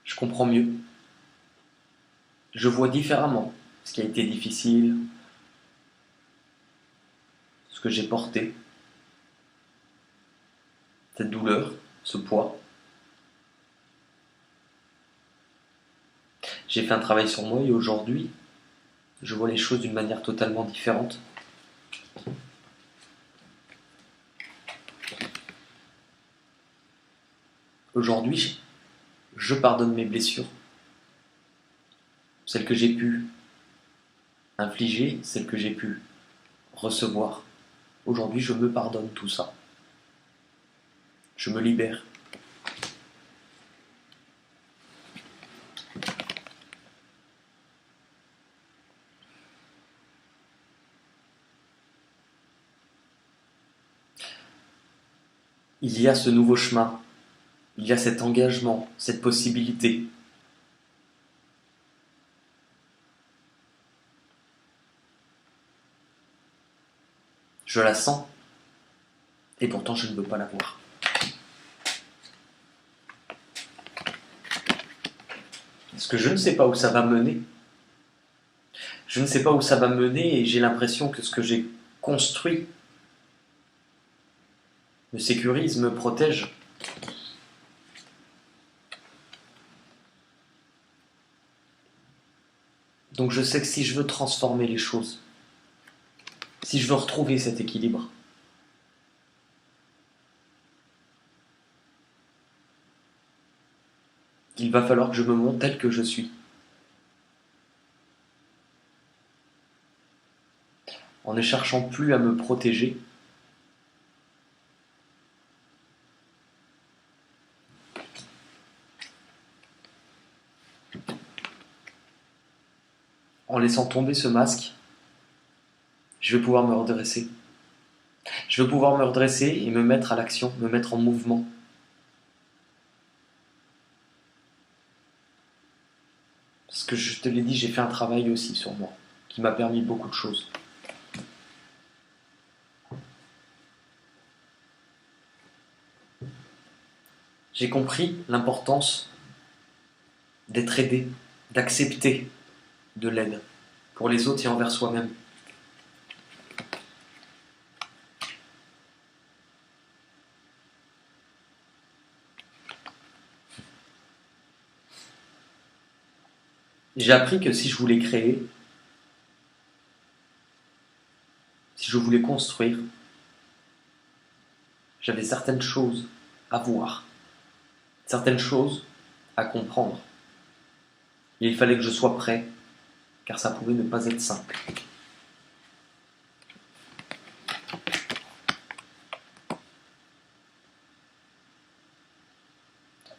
Je comprends mieux. Je vois différemment ce qui a été difficile, ce que j'ai porté, cette douleur, ce poids. J'ai fait un travail sur moi et aujourd'hui, je vois les choses d'une manière totalement différente. Aujourd'hui, je pardonne mes blessures, celles que j'ai pu infligées, celles que j'ai pu recevoir. Aujourd'hui, je me pardonne tout ça. Je me libère. Il y a ce nouveau chemin, il y a cet engagement, cette possibilité. Je la sens, et pourtant je ne veux pas la voir. Parce que je ne sais pas où ça va mener. Je ne sais pas où ça va mener, et j'ai l'impression que ce que j'ai construit me sécurise, me protège. Donc je sais que si je veux transformer les choses, si je veux retrouver cet équilibre, il va falloir que je me montre tel que je suis. En ne cherchant plus à me protéger, en laissant tomber ce masque, je vais pouvoir me redresser. Je vais pouvoir me redresser et me mettre à l'action, me mettre en mouvement. Parce que je te l'ai dit, j'ai fait un travail aussi sur moi, qui m'a permis beaucoup de choses. J'ai compris l'importance d'être aidé, d'accepter de l'aide pour les autres et envers soi-même. J'ai appris que si je voulais créer, si je voulais construire, j'avais certaines choses à voir, certaines choses à comprendre. Et il fallait que je sois prêt, car ça pouvait ne pas être simple.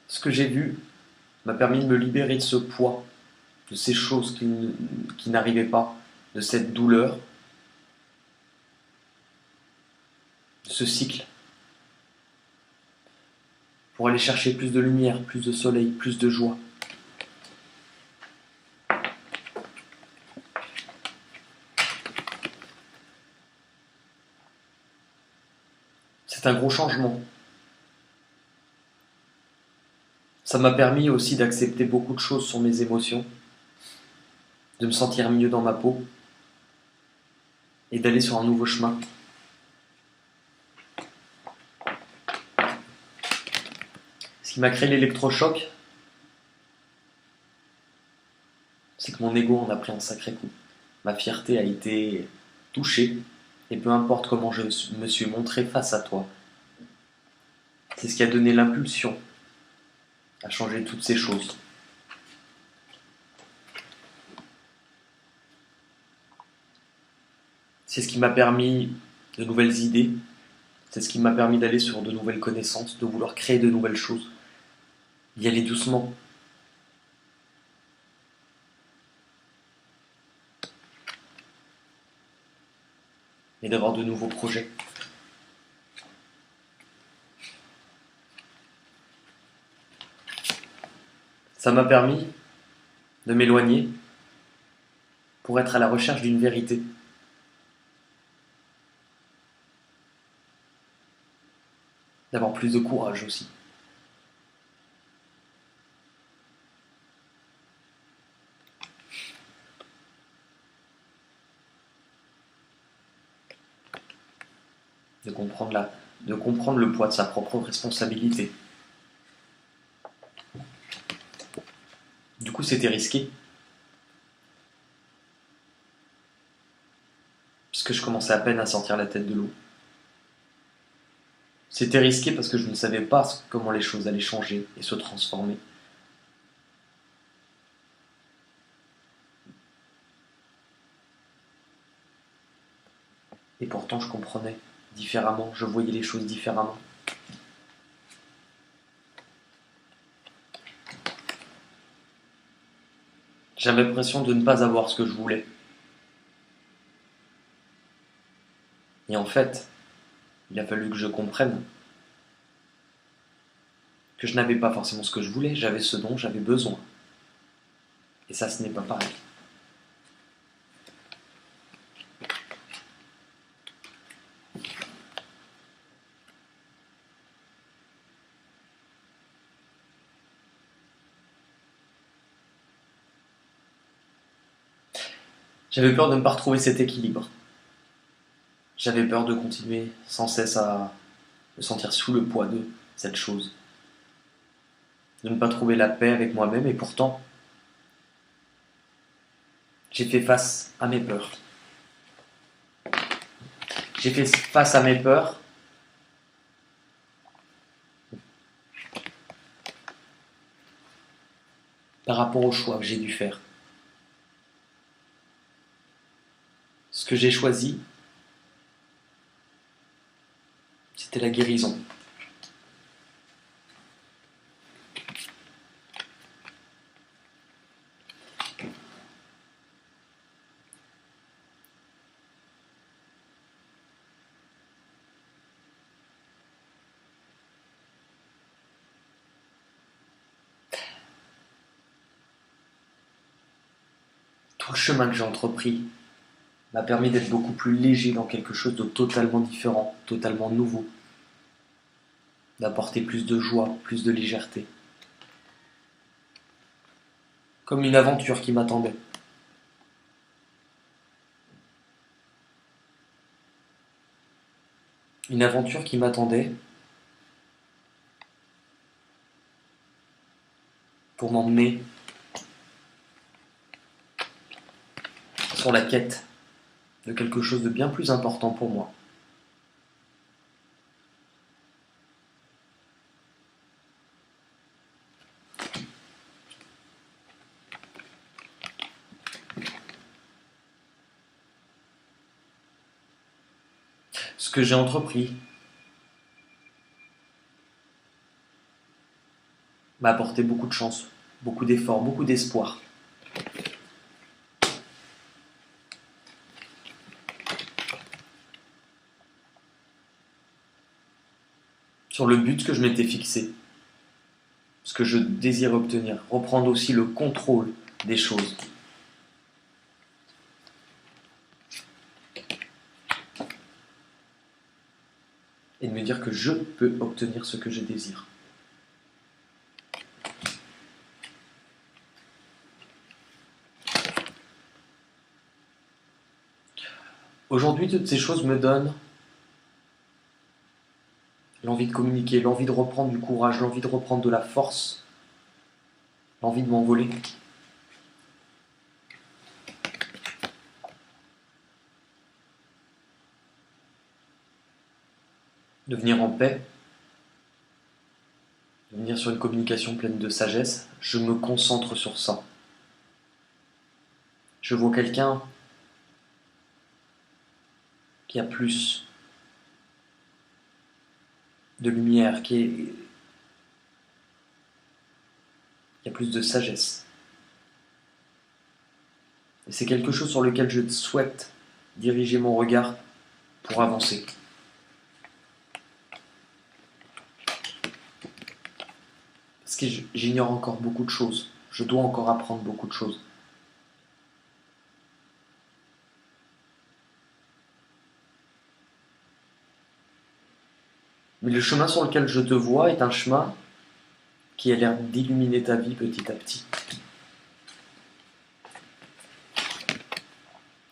Ce que j'ai vu m'a permis de me libérer de ce poids, de ces choses qui n'arrivaient pas, de cette douleur, de ce cycle, pour aller chercher plus de lumière, plus de soleil, plus de joie. C'est un gros changement. Ça m'a permis aussi d'accepter beaucoup de choses sur mes émotions, de me sentir mieux dans ma peau et d'aller sur un nouveau chemin. Ce qui m'a créé l'électrochoc, c'est que mon ego en a pris un sacré coup. Ma fierté a été touchée, et peu importe comment je me suis montré face à toi, c'est ce qui a donné l'impulsion à changer toutes ces choses. C'est ce qui m'a permis de nouvelles idées, c'est ce qui m'a permis d'aller sur de nouvelles connaissances, de vouloir créer de nouvelles choses, y aller doucement. Et d'avoir de nouveaux projets. Ça m'a permis de m'éloigner pour être à la recherche d'une vérité. D'avoir plus de courage aussi. De comprendre le poids de sa propre responsabilité. Du coup, c'était risqué. Puisque je commençais à peine à sortir la tête de l'eau. C'était risqué parce que je ne savais pas comment les choses allaient changer et se transformer. Et pourtant, je comprenais différemment, je voyais les choses différemment. J'avais l'impression de ne pas avoir ce que je voulais. Et en fait, il a fallu que je comprenne que je n'avais pas forcément ce que je voulais, j'avais ce dont j'avais besoin. Et ça, ce n'est pas pareil. J'avais peur de ne pas retrouver cet équilibre. J'avais peur de continuer sans cesse à me sentir sous le poids de cette chose. De ne pas trouver la paix avec moi-même et pourtant, j'ai fait face à mes peurs. J'ai fait face à mes peurs par rapport au choix que j'ai dû faire. Ce que j'ai choisi, c'était la guérison. Tout le chemin que j'ai entrepris m'a permis d'être beaucoup plus léger dans quelque chose de totalement différent, totalement nouveau, d'apporter plus de joie, plus de légèreté. Comme une aventure qui m'attendait. Une aventure qui m'attendait pour m'emmener sur la quête de quelque chose de bien plus important pour moi. Ce que j'ai entrepris m'a apporté beaucoup de chance, beaucoup d'efforts, beaucoup d'espoir. Sur le but que je m'étais fixé, ce que je désire obtenir, reprendre aussi le contrôle des choses. Et de me dire que je peux obtenir ce que je désire. Aujourd'hui, toutes ces choses me donnent l'envie de communiquer, l'envie de reprendre du courage, l'envie de reprendre de la force, l'envie de m'envoler. De venir en paix, de venir sur une communication pleine de sagesse. Je me concentre sur ça. Je vois quelqu'un qui a plus de lumière, qui a plus de sagesse. Et c'est quelque chose sur lequel je souhaite diriger mon regard pour avancer. Parce que j'ignore encore beaucoup de choses. Je dois encore apprendre beaucoup de choses. Mais le chemin sur lequel je te vois est un chemin qui a l'air d'illuminer ta vie petit à petit.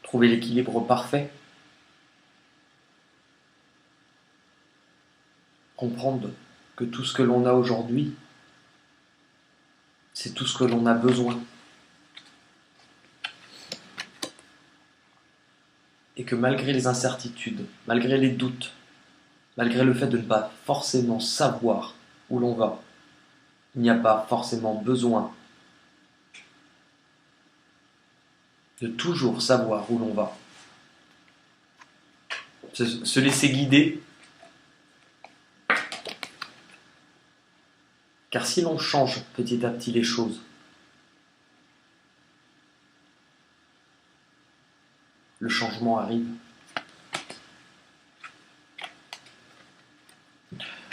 Trouver l'équilibre parfait. Comprendre que tout ce que l'on a aujourd'hui, c'est tout ce que l'on a besoin. Et que malgré les incertitudes, malgré les doutes, malgré le fait de ne pas forcément savoir où l'on va, il n'y a pas forcément besoin de toujours savoir où l'on va. se laisser guider. Car si l'on change petit à petit les choses, le changement arrive.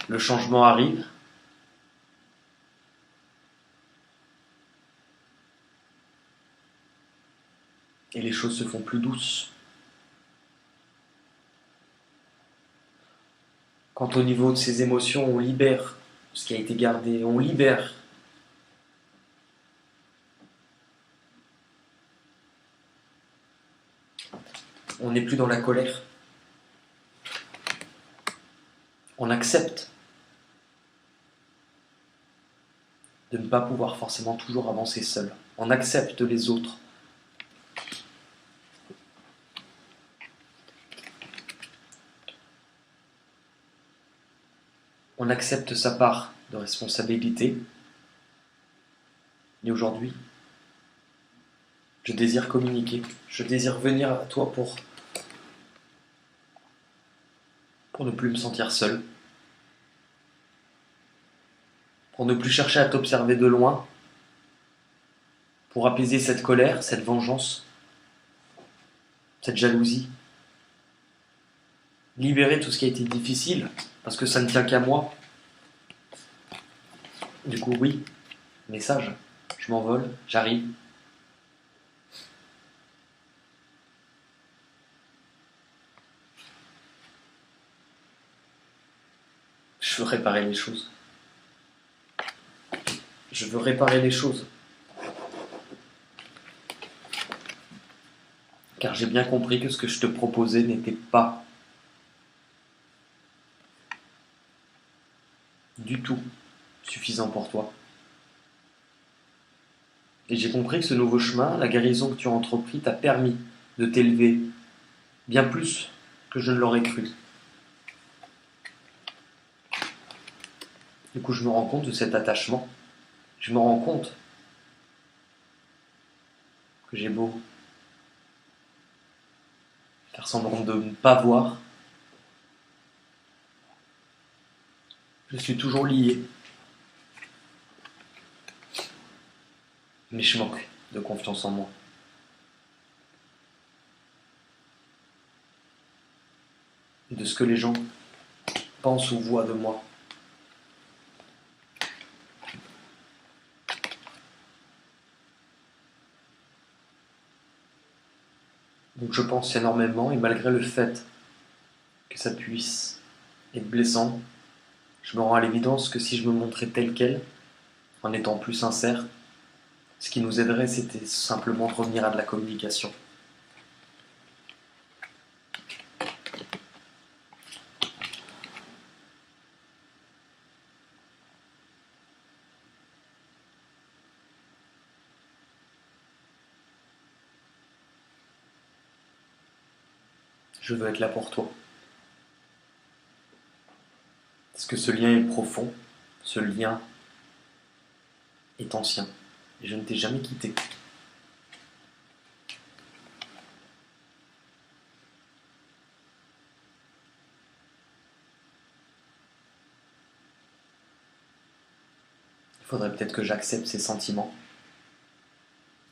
Le changement arrive. Et les choses se font plus douces. Quand au niveau de ces émotions, on libère ce qui a été gardé, on libère on n'est plus dans la colère. On accepte de ne pas pouvoir forcément toujours avancer seul. On accepte les autres. On accepte sa part de responsabilité. Et aujourd'hui, je désire communiquer. Je désire venir à toi pour ne plus me sentir seul. Pour ne plus chercher à t'observer de loin. Pour apaiser cette colère, cette vengeance, cette jalousie. Libérer tout ce qui a été difficile, parce que ça ne tient qu'à moi. Du coup, oui, message, je m'envole, j'arrive. Je veux réparer les choses. Je veux réparer les choses. Car j'ai bien compris que ce que je te proposais n'était pas du tout suffisant pour toi. Et j'ai compris que ce nouveau chemin, la guérison que tu as entrepris, t'a permis de t'élever bien plus que je ne l'aurais cru. Du coup, je me rends compte de cet attachement. Je me rends compte que j'ai beau faire semblant de ne pas voir. Je suis toujours lié. Mais je manque de confiance en moi. Et de ce que les gens pensent ou voient de moi. Donc je pense énormément, et malgré le fait que ça puisse être blessant, je me rends à l'évidence que si je me montrais tel quel, en étant plus sincère, ce qui nous aiderait, c'était simplement de revenir à de la communication. Je veux être là pour toi. Parce que ce lien est profond, ce lien est ancien, et je ne t'ai jamais quitté. Il faudrait peut-être que j'accepte ces sentiments.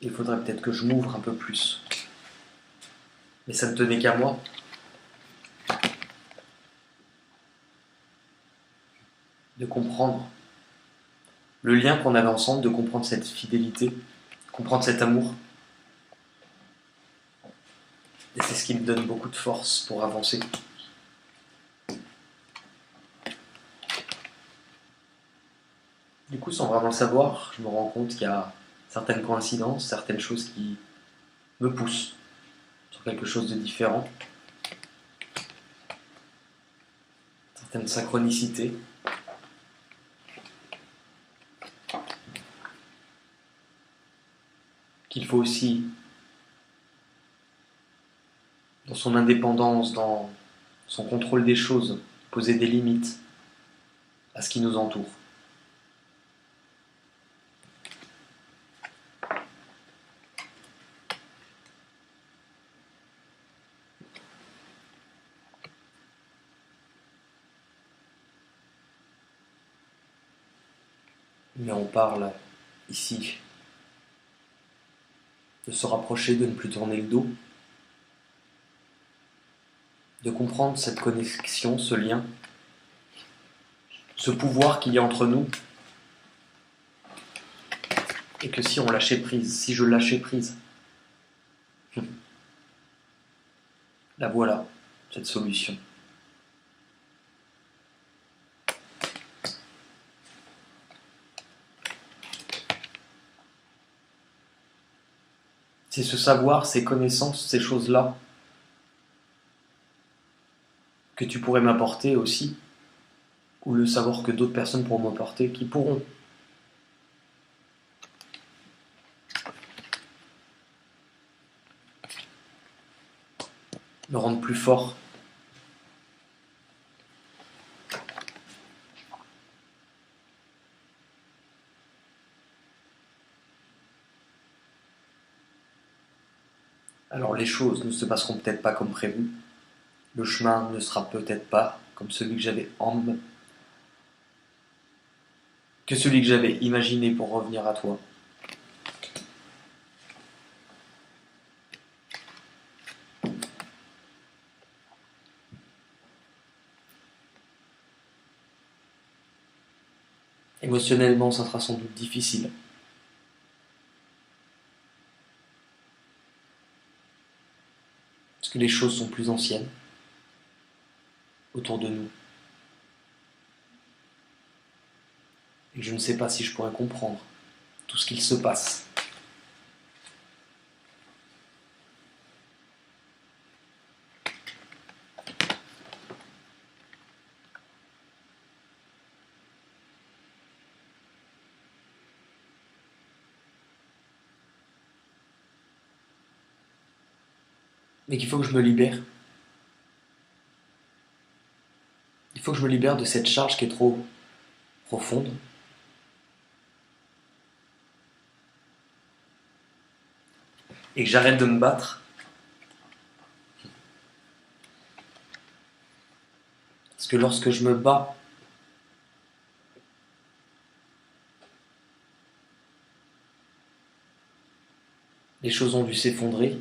Il faudrait peut-être que je m'ouvre un peu plus. Mais ça ne tenait qu'à moi. De comprendre le lien qu'on avait ensemble, de comprendre cette fidélité, comprendre cet amour. Et c'est ce qui me donne beaucoup de force pour avancer. Du coup, sans vraiment le savoir, je me rends compte qu'il y a certaines coïncidences, certaines choses qui me poussent sur quelque chose de différent. Certaines synchronicités. Qu'il faut aussi, dans son indépendance, dans son contrôle des choses, poser des limites à ce qui nous entoure. Mais on parle ici de se rapprocher, de ne plus tourner le dos, de comprendre cette connexion, ce lien, ce pouvoir qu'il y a entre nous, et que si on lâchait prise, si je lâchais prise, la voilà, cette solution. C'est ce savoir, ces connaissances, ces choses-là que tu pourrais m'apporter aussi, ou le savoir que d'autres personnes pourront m'apporter, qui pourront me rendre plus fort. Alors les choses ne se passeront peut-être pas comme prévu. Le chemin ne sera peut-être pas comme celui que j'avais imaginé pour revenir à toi. Émotionnellement, ça sera sans doute difficile. Parce que les choses sont plus anciennes autour de nous. Et je ne sais pas si je pourrais comprendre tout ce qu'il se passe. Mais qu'il faut que je me libère. Il faut que je me libère de cette charge qui est trop profonde. Et que j'arrête de me battre. Parce que lorsque je me bats, les choses ont dû s'effondrer.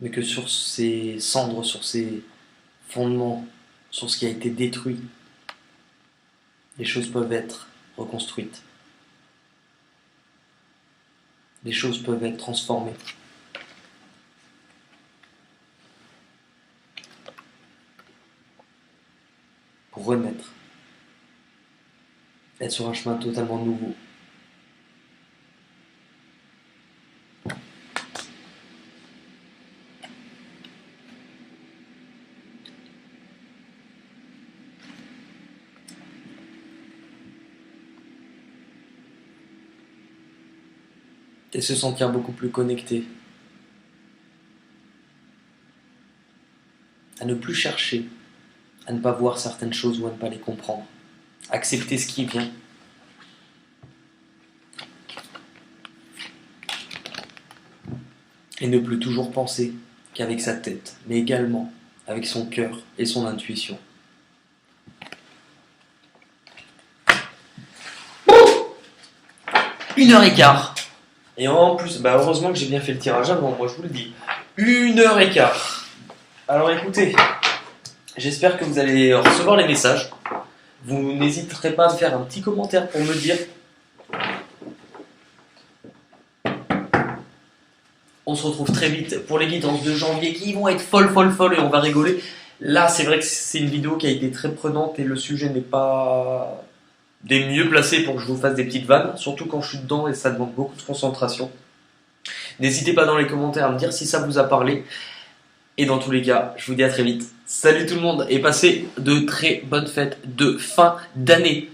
Mais que sur ces cendres, sur ces fondements, sur ce qui a été détruit, les choses peuvent être reconstruites. Les choses peuvent être transformées. Pour renaître. Être sur un chemin totalement nouveau. Et se sentir beaucoup plus connecté. À ne plus chercher, à ne pas voir certaines choses ou à ne pas les comprendre. Accepter ce qui vient. Et ne plus toujours penser qu'avec sa tête, mais également avec son cœur et son intuition. Une heure et quart. Et en plus, heureusement que j'ai bien fait le tirage avant, moi je vous le dis. 1h15. Alors écoutez, j'espère que vous allez recevoir les messages. Vous n'hésiterez pas à faire un petit commentaire pour me dire. On se retrouve très vite pour les guidances de janvier qui vont être folles et on va rigoler. Là, c'est vrai que c'est une vidéo qui a été très prenante et le sujet n'est pas des mieux placés pour que je vous fasse des petites vannes, surtout quand je suis dedans et ça demande beaucoup de concentration. N'hésitez pas dans les commentaires à me dire si ça vous a parlé. Et dans tous les cas, je vous dis à très vite. Salut tout le monde et passez de très bonnes fêtes de fin d'année.